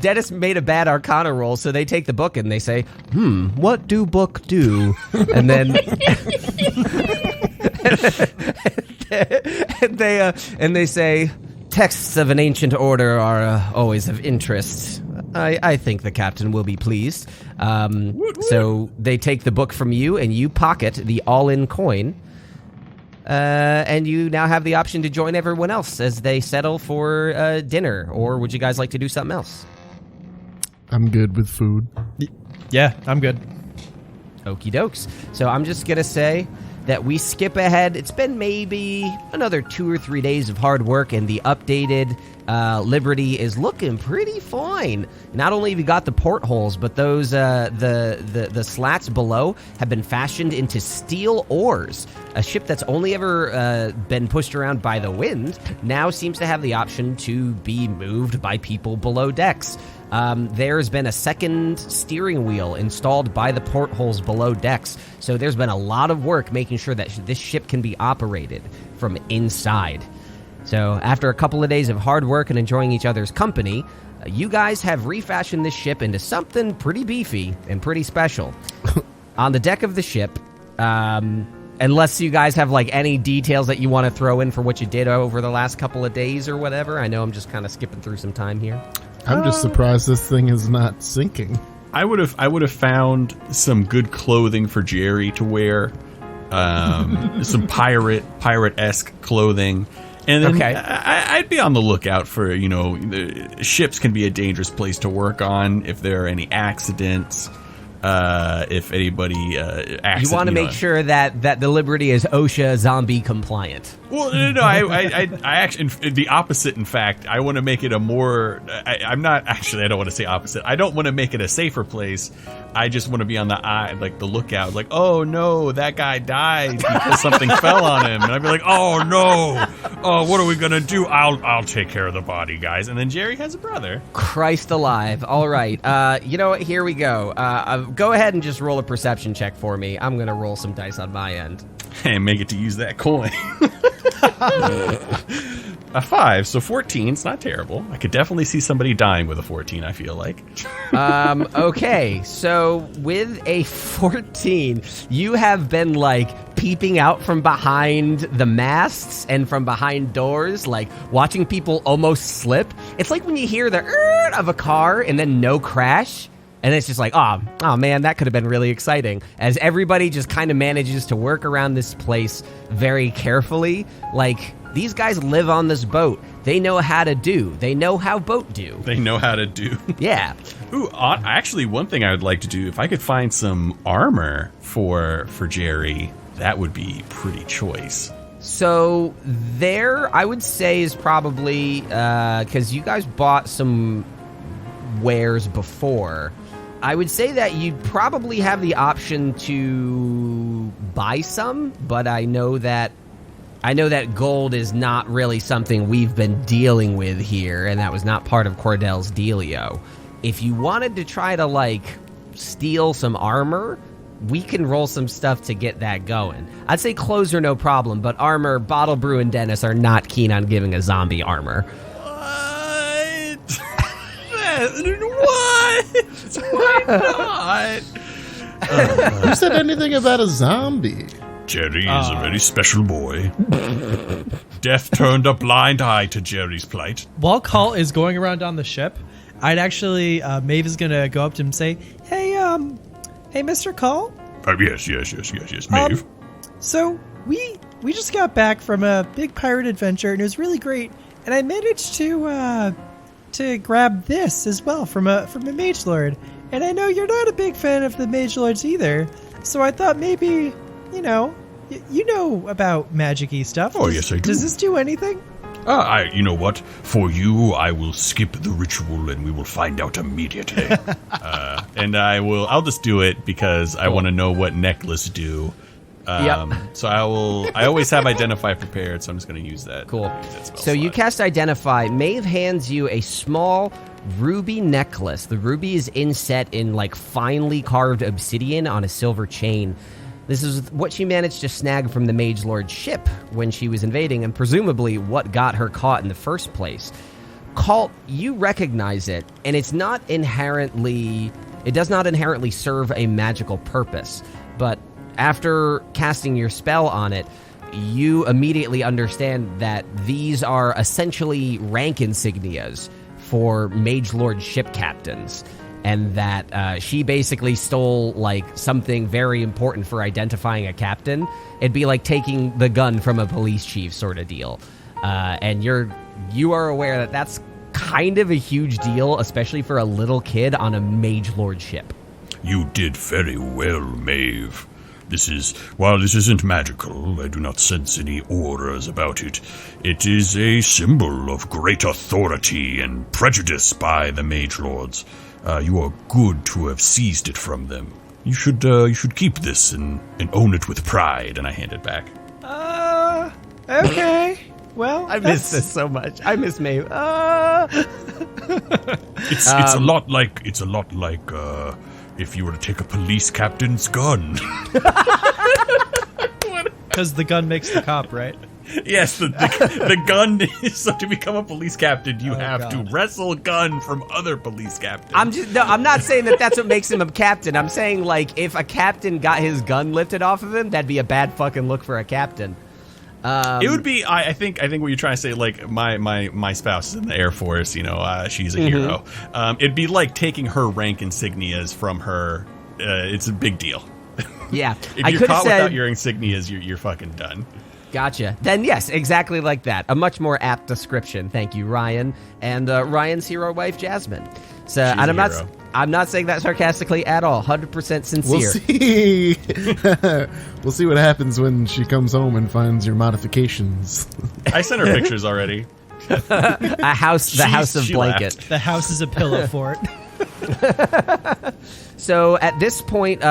Dennis made a bad Arcana roll, so they take the book and they say, what do book do? And then and they say, texts of an ancient order are always of interest. I think the captain will be pleased. So they take the book from you, and you pocket the all-in coin. And you now have the option to join everyone else as they settle for dinner. Or would you guys like to do something else? I'm good with food. Yeah, I'm good. Okie dokes. So I'm just going to say that we skip ahead. It's been maybe another 2 or 3 days of hard work, and the updated Liberty is looking pretty fine. Not only have you got the portholes, but those the slats below have been fashioned into steel oars. A ship that's only ever been pushed around by the wind now seems to have the option to be moved by people below decks. There's been a second steering wheel installed by the portholes below decks, so there's been a lot of work making sure that this ship can be operated from inside. So after a couple of days of hard work and enjoying each other's company, you guys have refashioned this ship into something pretty beefy and pretty special. On the deck of the ship, unless you guys have like any details that you want to throw in for what you did over the last couple of days or whatever. I know I'm just kind of skipping through some time here. I'm just surprised this thing is not sinking. I would have found some good clothing for Jerry to wear, some pirate-esque clothing, and then Okay. I'd be on the lookout for ships can be a dangerous place to work on if there are any accidents. If anybody You want to make sure that the Liberty is OSHA zombie compliant. Well, no, I actually, the opposite, in fact. I want to make it a more, I don't want to say opposite. I don't want to make it a safer place. I just want to be on the lookout, like, oh no, that guy died because something fell on him. And I'd be like, oh no, what are we going to do? I'll take care of the body, guys. And then Jerry has a brother. Christ alive. All right. You know what? Here we go. Go ahead and just roll a perception check for me. I'm going to roll some dice on my end. And make it to use that coin. A 5, so 14. It's not terrible. I could definitely see somebody dying with a 14, I feel like. Okay, so with a 14, you have been like peeping out from behind the masts and from behind doors, like watching people almost slip. It's like when you hear the of a car and then no crash. And it's just like, oh man, that could have been really exciting. As everybody just kind of manages to work around this place very carefully. Like, these guys live on this boat. They know how to do. They know how boat do. They know how to do. Yeah. Ooh, actually, one thing I would like to do, if I could find some armor for Jerry, that would be pretty choice. So there, I would say, is probably, because you guys bought some wares before, I would say that you'd probably have the option to buy some, but I know that gold is not really something we've been dealing with here, and that was not part of Cordell's dealio. If you wanted to try to, like, steal some armor, we can roll some stuff to get that going. I'd say clothes are no problem, but armor, Bottlebrew and Dennis are not keen on giving a zombie armor. What? Why not? Who said anything about a zombie? Jerry is a very special boy. Death turned a blind eye to Jerry's plight. While Kalt is going around on the ship, I'd actually, Maeve is going to go up to him and say, hey, Mr. Kalt? Yes, Maeve. So we just got back from a big pirate adventure, and it was really great. And I managed to grab this as well from a mage lord. And I know you're not a big fan of the mage lords either. So I thought maybe, you know about magic-y stuff. Oh, yes, I do. Does this do anything? You know what? For you, I will skip the ritual and we will find out immediately. And I'll just do it because I want to know what necklace do. Yep. So I always have Identify prepared, so I'm just going to use that. Cool. Use that spell So you slot. cast Identify. Maeve hands you a small ruby necklace. The ruby is inset in like finely carved obsidian on a silver chain. This is what she managed to snag from the Mage Lord's ship when she was invading, and presumably what got her caught in the first place. Kalt, you recognize it, and it does not inherently serve a magical purpose. But after casting your spell on it, you immediately understand that these are essentially rank insignias for Mage Lord ship captains, and that she basically stole like something very important for identifying a captain. It'd be like taking the gun from a police chief sort of deal. And you are aware that that's kind of a huge deal, especially for a little kid on a Mage Lord ship. You did very well, Maeve. While this isn't magical, I do not sense any auras about it. It is a symbol of great authority and prejudice by the Mage Lords. You are good to have seized it from them. You should keep this and own it with pride. And I hand it back. Okay. Well, I miss this so much. I miss Maeve. It's a lot like if you were to take a police captain's gun. because the gun makes the cop, right? Yes, the gun is, so to become a police captain, you have to wrestle gun from other police captains. I'm not saying that that's what makes him a captain. I'm saying, like, if a captain got his gun lifted off of him, that'd be a bad fucking look for a captain. It would be. I think what you're trying to say, like my spouse is in the Air Force. You know, she's a hero. It'd be like taking her rank insignias from her. It's a big deal. Yeah, if you're caught without your insignias, you're fucking done. Gotcha. Then yes, exactly like that. A much more apt description. Thank you, Ryan, and Ryan's hero wife, Jasmine. So, she's and hero. I'm not saying that sarcastically at all. 100% sincere. We'll see. We'll see what happens when she comes home and finds your modifications. I sent her pictures already. The house of blanket. Laughed. The house is a pillow fort. So at this point,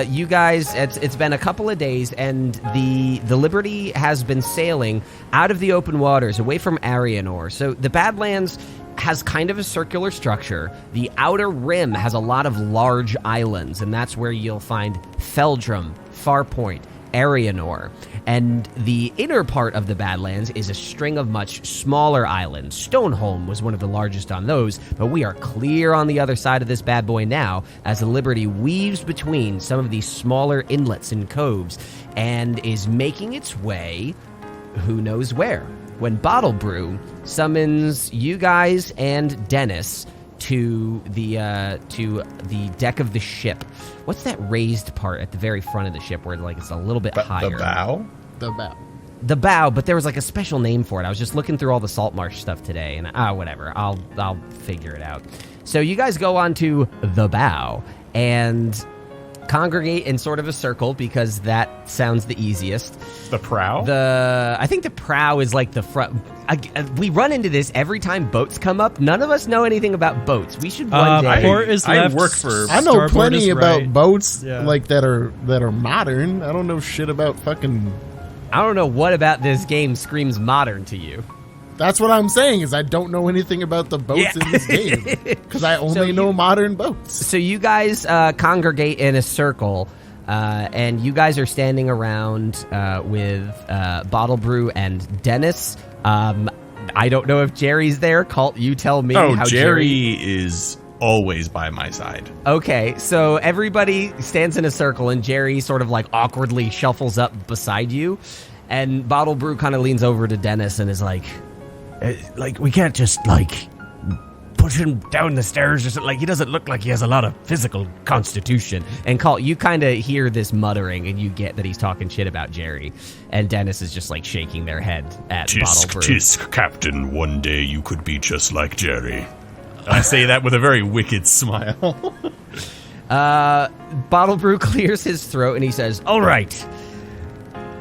you guys, it's been a couple of days, and the Liberty has been sailing out of the open waters, away from Arianor. So the Badlands has kind of a circular structure. The outer rim has a lot of large islands, and that's where you'll find Feldrum, Farpoint, Arianor. And the inner part of the Badlands is a string of much smaller islands. Stoneholm was one of the largest on those, but we are clear on the other side of this bad boy now, as the Liberty weaves between some of these smaller inlets and coves, and is making its way who knows where. When Bottlebrew summons you guys and Dennis to the deck of the ship. What's that raised part at the very front of the ship where like it's a little bit higher? The bow? The bow. The bow, but there was like a special name for it. I was just looking through all the Saltmarsh stuff today, and whatever. I'll figure it out. So you guys go on to the bow and congregate in sort of a circle because that sounds the easiest. The prow? I think the prow is like the front. We run into this every time boats come up. None of us know anything about boats. We should one day. Port is I left, work for- I know starboard plenty is about right. boats Yeah. like that are modern. I don't know shit about fucking. I don't know what about this game screams modern to you. That's what I'm saying is I don't know anything about the boats in this game because I only know modern boats. So you guys congregate in a circle, and you guys are standing around with Bottlebrew and Dennis. I don't know if Jerry's there. Kalt, you tell me. Oh, how Jerry is always by my side. Okay, so everybody stands in a circle, and Jerry sort of like awkwardly shuffles up beside you, and Bottlebrew kind of leans over to Dennis and is like, we can't just like push him down the stairs or something. Like, he doesn't look like he has a lot of physical constitution. And Kalt, you kind of hear this muttering, and you get that he's talking shit about Jerry. And Dennis is just like shaking their head at Bottlebrew. Tisk, Captain, one day you could be just like Jerry. I say that with a very wicked smile. Bottlebrew clears his throat and he says, "All right.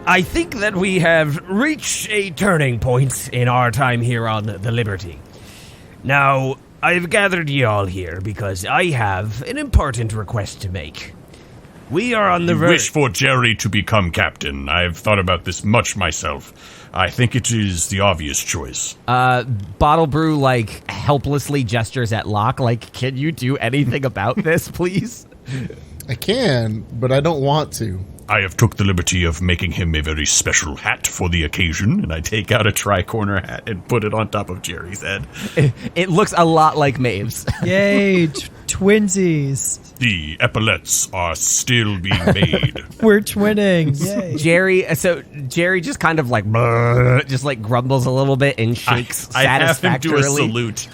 I think that we have reached a turning point in our time here on the Liberty. Now, I've gathered ye all here because I have an important request to make. We are on the verge." Wish for Jerry to become captain. I've thought about this much myself. I think it is the obvious choice. Bottlebrew, like, helplessly gestures at Locke, like, "Can you do anything about this, please?" I can, but I don't want to. I have took the liberty of making him a very special hat for the occasion, and I take out a tri-corner hat and put it on top of Jerry's head. It looks a lot like Maeve's. Yay, twinsies. The epaulets are still being made. We're twinning. Yay. Jerry just kind of like, just like grumbles a little bit and shakes I have him do a satisfactorily. salute.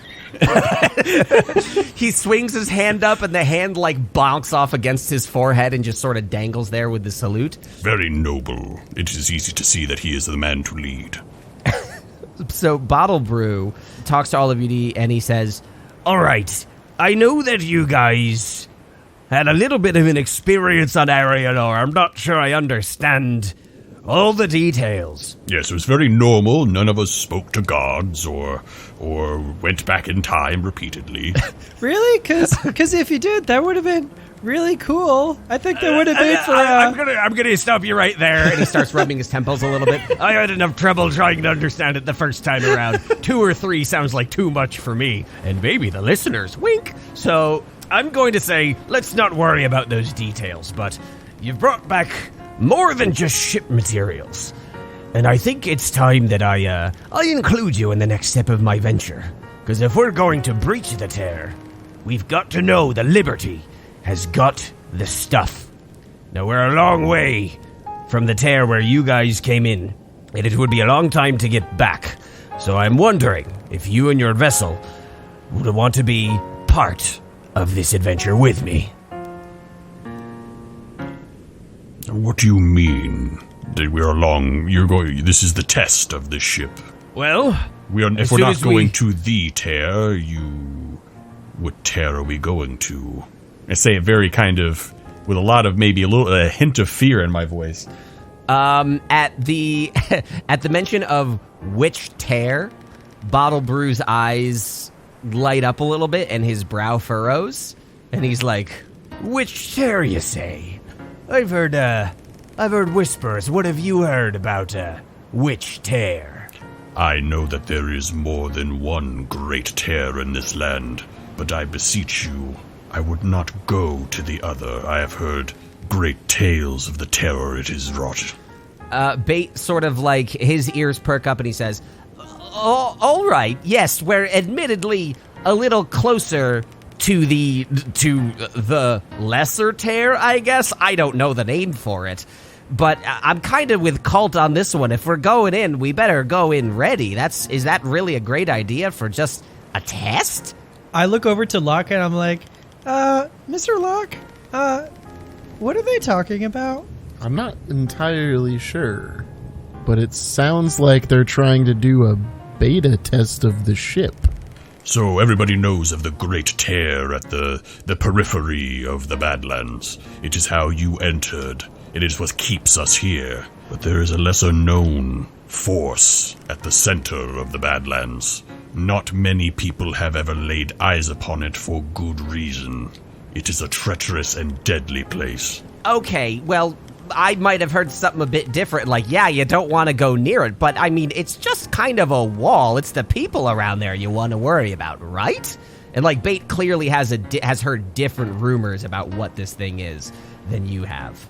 He swings his hand up and the hand like bonks off against his forehead and just sort of dangles there with the salute. Very noble. It is easy to see that he is the man to lead. So Bottlebrew talks to all of you and he says, all right, I know that you guys had a little bit of an experience on Arianor. I'm not sure I understand all the details. Yes, it was very normal. None of us spoke to gods or went back in time repeatedly. Really? Because if you did, that would have been really cool. I think that would have been for... I'm gonna stop you right there. And he starts rubbing his temples a little bit. I had enough trouble trying to understand it the first time around. 2 or 3 sounds like too much for me. And maybe the listeners. Wink. So I'm going to say, let's not worry about those details. But you've brought back more than just ship materials. And I think it's time that I include you in the next step of my venture. Because if we're going to breach the tear, we've got to know the Liberty has got the stuff. Now, we're a long way from the tear where you guys came in, and it would be a long time to get back. So I'm wondering if you and your vessel would want to be part of this adventure with me. What do you mean? That we're along. This is the test of this ship. Well, If we're not going to the tear, what tear are we going to? I say it very kind of with a lot of maybe a hint of fear in my voice. At the mention of which tear, Bottlebrew's eyes light up a little bit and his brow furrows, and he's like, "Which tear, you say? I've heard whispers. What have you heard about which tear?" I know that there is more than one great tear in this land, but I beseech you, I would not go to the other. I have heard great tales of the terror it has wrought. Bait sort of like his ears perk up and he says, all right, yes, we're admittedly a little closer to the lesser tear, I guess. I don't know the name for it. But I'm kind of with Kalt on this one. If we're going in, we better go in ready. Is that really a great idea for just a test? I look over to Locke and I'm like, Mr. Locke, what are they talking about? I'm not entirely sure, but it sounds like they're trying to do a beta test of the ship. So everybody knows of the great tear at the periphery of the Badlands. It is how you entered. It is what keeps us here. But there is a lesser-known force at the center of the Badlands. Not many people have ever laid eyes upon it for good reason. It is a treacherous and deadly place. Okay, well, I might have heard something a bit different. Like, yeah, you don't want to go near it, but I mean, it's just kind of a wall. It's the people around there you want to worry about, right? And like, Bait clearly has heard different rumors about what this thing is than you have.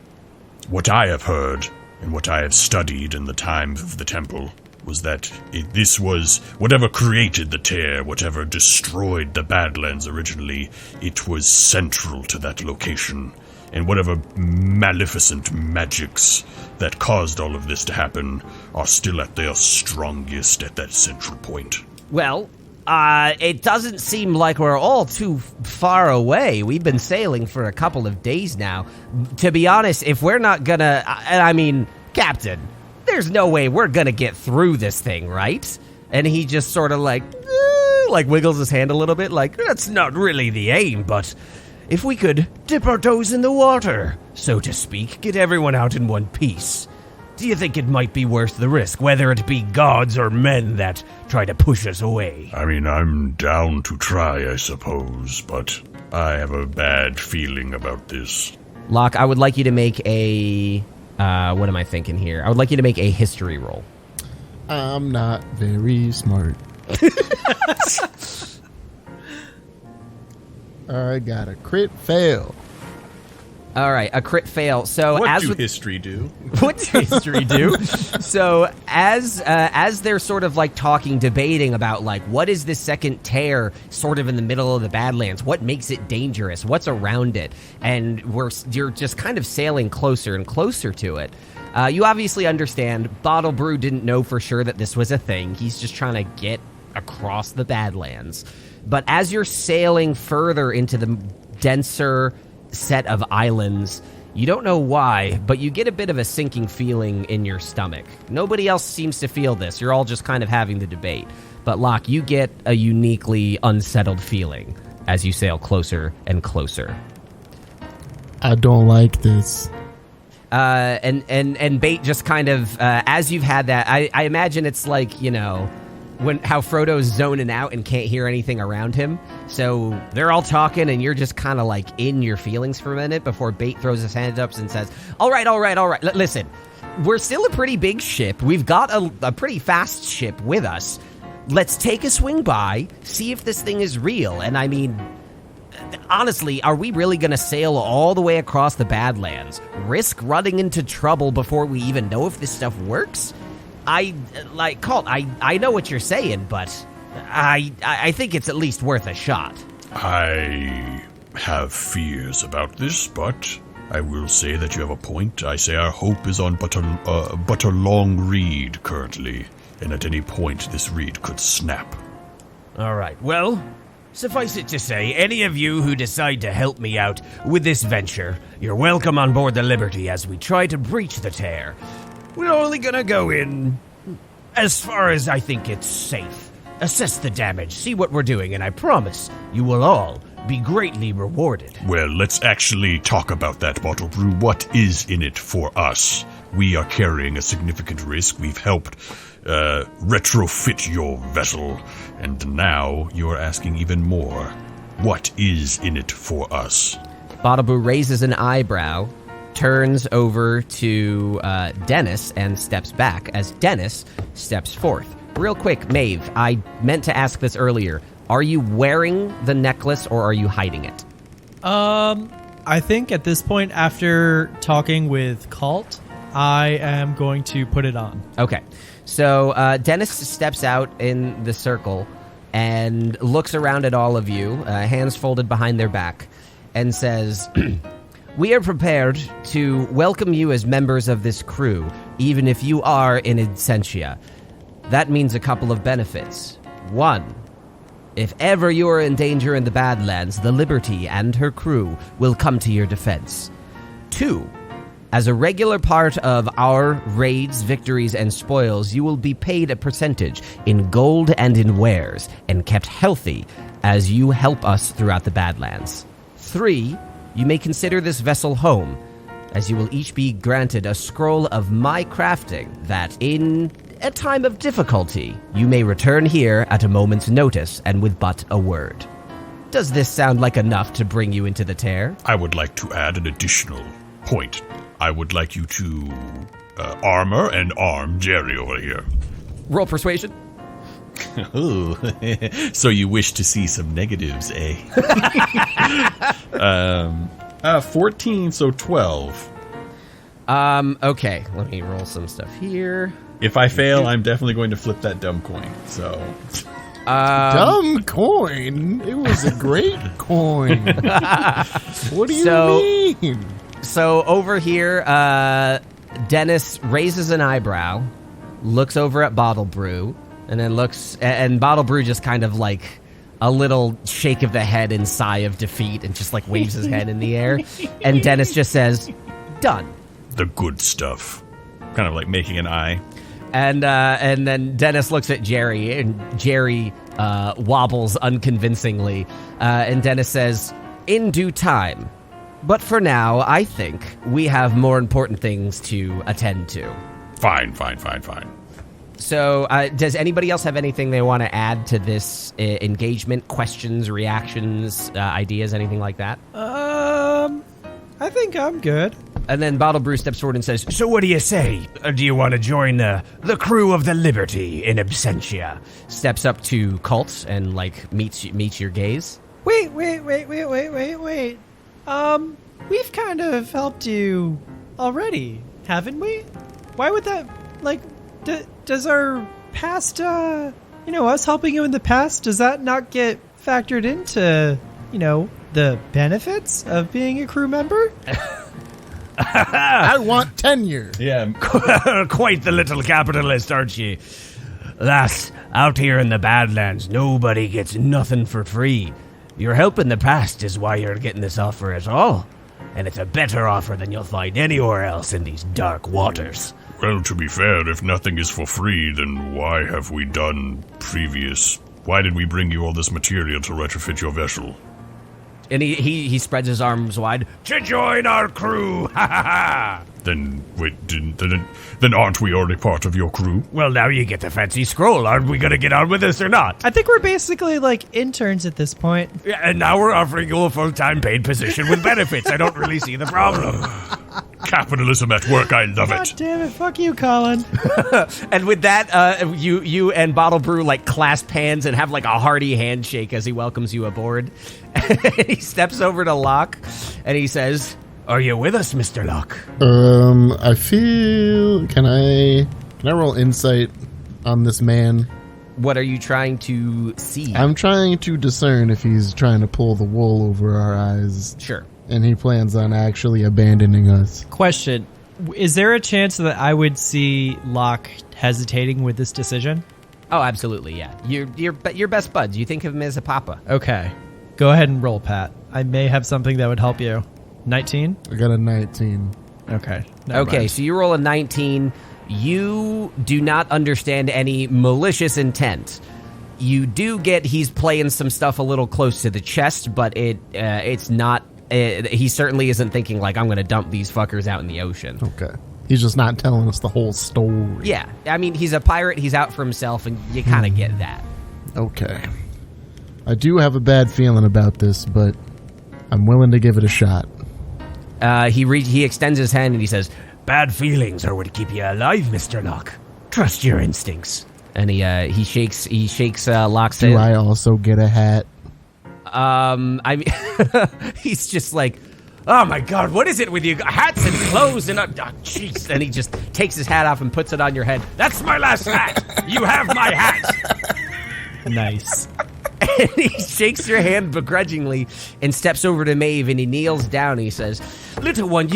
What I have heard, and what I have studied in the time of the temple, was that this was whatever created the tear, whatever destroyed the Badlands originally, it was central to that location. And whatever maleficent magics that caused all of this to happen are still at their strongest at that central point. Well, it doesn't seem like we're all too far away. We've been sailing for a couple of days now. To be honest, if we're not gonna... I mean, Captain, there's no way we're gonna get through this thing, right? And he just sort of like wiggles his hand a little bit, like, that's not really the aim, but... if we could dip our toes in the water, so to speak, get everyone out in one piece, do you think it might be worth the risk, whether it be gods or men that try to push us away? I mean, I'm down to try, I suppose, but I have a bad feeling about this. Locke, I would like you to make a... what am I thinking here? I would like you to make a history roll. I'm not very smart. I got a crit fail. All right, a crit fail. So What as do with, history do? What's history do? So as they're sort of like talking, debating about like what is this second tear sort of in the middle of the Badlands? What makes it dangerous? What's around it? And you're just kind of sailing closer and closer to it. You obviously understand Bottlebrew didn't know for sure that this was a thing. He's just trying to get across the Badlands. But as you're sailing further into the denser set of islands, you don't know why, but you get a bit of a sinking feeling in your stomach. Nobody else seems to feel this. You're all just kind of having the debate. But Locke, you get a uniquely unsettled feeling as you sail closer and closer. I don't like this. And Bait just kind of, as you've had that, I imagine it's like, you know, how Frodo's zoning out and can't hear anything around him. So they're all talking and you're just kind of like in your feelings for a minute before Bait throws his hand up and says, all right. Listen, we're still a pretty big ship. We've got a pretty fast ship with us. Let's take a swing by, see if this thing is real. And I mean, honestly, are we really going to sail all the way across the Badlands, risk running into trouble before we even know if this stuff works? Kalt, I know what you're saying, but I think it's at least worth a shot. I have fears about this, but I will say that you have a point. I say our hope is on but a long reed currently, and at any point this reed could snap. All right, well, suffice it to say, any of you who decide to help me out with this venture, you're welcome on board the Liberty as we try to breach the tear. We're only gonna go in as far as I think it's safe. Assess the damage, see what we're doing, and I promise you will all be greatly rewarded. Well, let's actually talk about that, Bottlebrew. What is in it for us? We are carrying a significant risk. We've helped retrofit your vessel, and now you're asking even more. What is in it for us? Bottlebrew raises an eyebrow, turns over to Dennis and steps back as Dennis steps forth. Real quick, Maeve, I meant to ask this earlier. Are you wearing the necklace or are you hiding it? I think at this point, after talking with Kalt, I am going to put it on. Okay. So Dennis steps out in the circle and looks around at all of you, hands folded behind their back, and says, we are prepared to welcome you as members of this crew, even if you are in absentia. That means a couple of benefits. 1, if ever you are in danger in the Badlands, the Liberty and her crew will come to your defense. 2, as a regular part of our raids, victories, and spoils, you will be paid a percentage in gold and in wares, and kept healthy as you help us throughout the Badlands. 3, you may consider this vessel home, as you will each be granted a scroll of my crafting that, in a time of difficulty, you may return here at a moment's notice and with but a word. Does this sound like enough to bring you into the tear? I would like to add an additional point. I would like you to armor and arm Jerry over here. Roll persuasion. Ooh. So you wish to see some negatives, eh? 14, so 12. Okay, let me roll some stuff here. If I fail, I'm definitely going to flip that dumb coin. So, Dumb coin? It was a great coin. What do you mean? So over here, Dennis raises an eyebrow, looks over at Bottlebrew, and then and Bottlebrew just kind of like a little shake of the head and sigh of defeat and just like waves his head in the air. And Dennis just says, done. The good stuff. kind of like making an eye. And then Dennis looks at Jerry, and Jerry wobbles unconvincingly. And Dennis says, in due time. But for now, I think we have more important things to attend to. Fine. So, does anybody else have anything they want to add to this engagement? Questions, reactions, ideas, anything like that? I think I'm good. And then Bottlebrew steps forward and says, So what do you say? Do you want to join the crew of the Liberty in absentia? Steps up to Kalt and, like, meets your gaze. Wait. We've kind of helped you already, haven't we? Why would that, like, does our past, us helping you in the past, does that not get factored into, the benefits of being a crew member? I want tenure. Yeah. Quite the little capitalist, aren't you? Lass, out here in the Badlands, nobody gets nothing for free. Your help in the past is why you're getting this offer at all. And it's a better offer than you'll find anywhere else in these dark waters. Well, to be fair, if nothing is for free, then why have we done previous... Why did we bring you all this material to retrofit your vessel? And he spreads his arms wide. To join our crew! Ha ha ha! Then, wait, then aren't we already part of your crew? Well, now you get the fancy scroll. Aren't we going to get on with this or not? I think we're basically like interns at this point. Yeah, and now we're offering you a full-time paid position with benefits. I don't really see the problem. Capitalism at work, I love God it. damn it, fuck you, Colin. And with that, you and Bottlebrew like clasp hands and have like a hearty handshake as he welcomes you aboard. He steps over to Locke and he says, "Are you with us, Mr. Locke?" I feel... Can I roll insight on this man? What are you trying to see? I'm trying to discern if he's trying to pull the wool over our eyes. Sure. And he plans on actually abandoning us. Question. Is there a chance that I would see Locke hesitating with this decision? Oh, absolutely, yeah. You're best buds. You think of him as a papa. Okay. Go ahead and roll, Pat. I may have something that would help you. 19? I got a 19. Okay. Okay, so you roll a 19. You do not understand any malicious intent. You do get he's playing some stuff a little close to the chest, but it's not... he certainly isn't thinking like, I'm going to dump these fuckers out in the ocean. Okay. He's just not telling us the whole story. Yeah, I mean, he's a pirate, he's out for himself, and you kind of get that. Okay. I do have a bad feeling about this, but I'm willing to give it a shot. He extends his hand and he says, Bad feelings are what keep you alive, Mr. Locke. Trust your instincts. And he shakes Locke's Do I also get a hat? I mean, he's just like, oh my god, what is it with you? Hats and clothes and jeez. And he just takes his hat off and puts it on your head. That's my last hat. You have my hat. Nice. And he shakes your hand begrudgingly and steps over to Maeve and he kneels down and he says, Little one,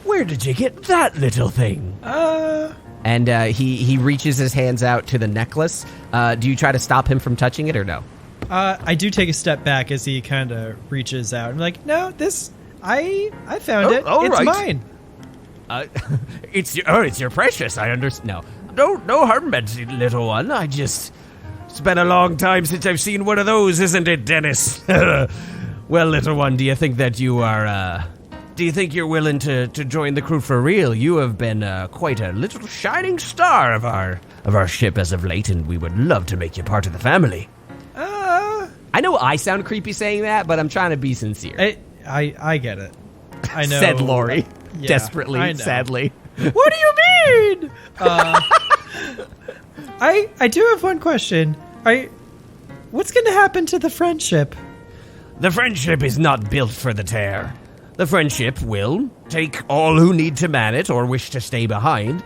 where did you get that little thing? And he reaches his hands out to the necklace. Do you try to stop him from touching it or no? I do take a step back as he kind of reaches out. I'm like, no, this, I found it. All it's right. mine. It's your precious. I understand. No harm meant, little one. It's been a long time since I've seen one of those, isn't it, Dennis? Well, little one, do you think that you are, do you think you're willing to join the crew for real? You have been quite a little shining star of our ship as of late, and we would love to make you part of the family. I know I sound creepy saying that, but I'm trying to be sincere. I get it. I know. Said Lori, Yeah, desperately, I know. sadly. What do you mean? I do have one question. What's going to happen to the friendship? The friendship is not built for the tear. The friendship will take all who need to man it or wish to stay behind,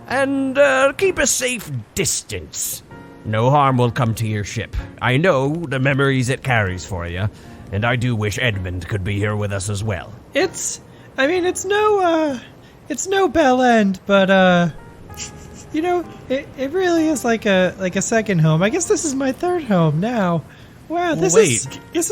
and keep a safe distance. No harm will come to your ship. I know the memories it carries for you, and I do wish Edmund could be here with us as well. It's no Bellend, but it really is like a second home. I guess this is my third home now. Wow, this is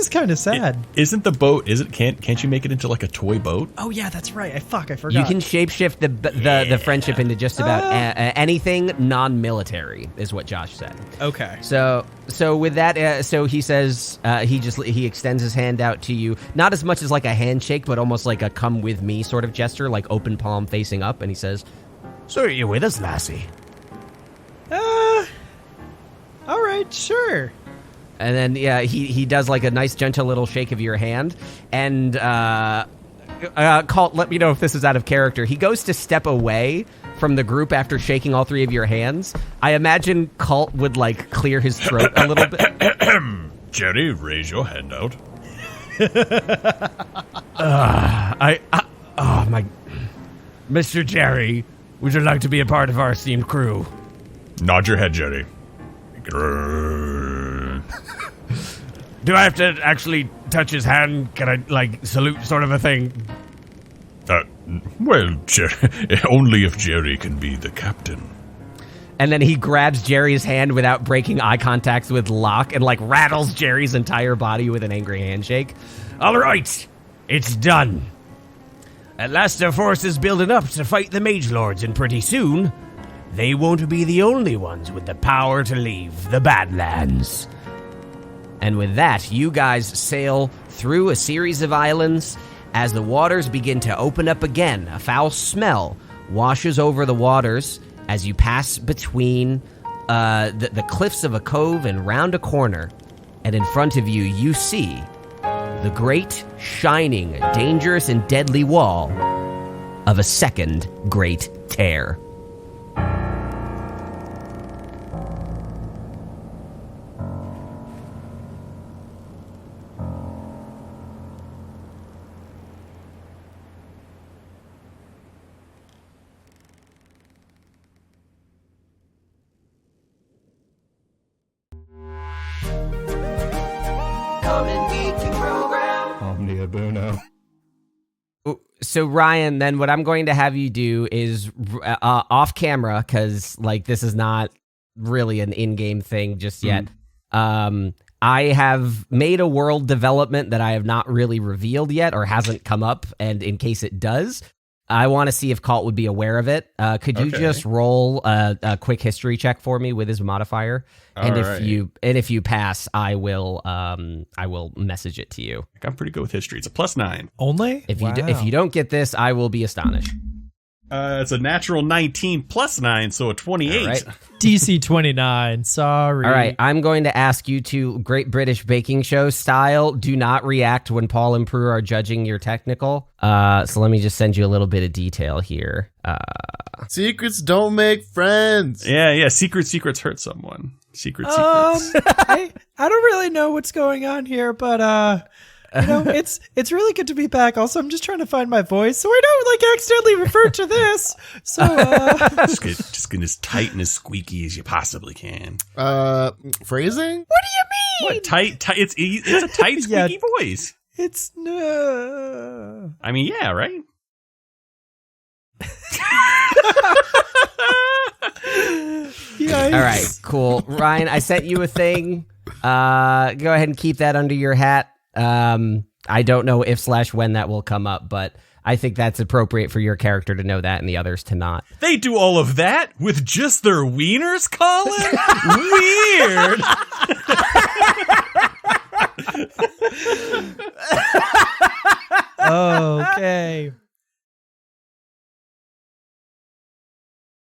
kind of sad. Isn't the boat? Can't you make it into like a toy boat? Oh yeah, that's right. I forgot. You can shapeshift the friendship into just about anything non-military, is what Josh said. Okay. So with that, so he says he extends his hand out to you, not as much as like a handshake, but almost like a come with me sort of gesture, like open palm facing up, and he says, So are you with us, lassie? All right, sure. And then he does like a nice gentle little shake of your hand, and Kalt, let me know if this is out of character. He goes to step away from the group after shaking all three of your hands. I imagine Kalt would like clear his throat a little bit. Jerry, raise your hand out. Mr. Jerry, would you like to be a part of our esteemed crew? Nod your head, Jerry. Do I have to actually touch his hand? Can I, salute sort of a thing? Well, only if Jerry can be the captain. And then he grabs Jerry's hand without breaking eye contact with Locke and, rattles Jerry's entire body with an angry handshake. All right, it's done. At last our force is building up to fight the Mage Lords, and pretty soon, they won't be the only ones with the power to leave the Badlands. And with that, you guys sail through a series of islands. As the waters begin to open up again, a foul smell washes over the waters as you pass between the cliffs of a cove and round a corner. And in front of you, you see the great, shining, dangerous, and deadly wall of a second great tear. So Ryan, then what I'm going to have you do is off camera, because this is not really an in-game thing just yet. I have made a world development that I have not really revealed yet or hasn't come up, and in case it does, I want to see if Kalt would be aware of it. Could you just roll a quick history check for me with his modifier? If you pass, I will message it to you. I'm pretty good with history. It's a +9. Only? If you don't get this, I will be astonished. It's a natural 19 +9, so a 28. All right. DC 29. Sorry. All right, I'm going to ask you to Great British Baking Show style, do not react when Paul and Prue are judging your technical. So let me just send you a little bit of detail here. Secrets don't make friends. Yeah. Secrets hurt someone. Secrets. I don't really know what's going on here, but it's really good to be back. Also, I'm just trying to find my voice so I don't accidentally refer to this. So just get as tight and as squeaky as you possibly can. Phrasing? What do you mean? What tight? It's a tight squeaky voice. It's no. I mean, yeah, right. Yikes. All right, cool. Ryan, I sent you a thing. Go ahead and keep that under your hat. I don't know if/when that will come up, but I think that's appropriate for your character to know that and the others to not. They do all of that with just their wieners, Colin? Weird.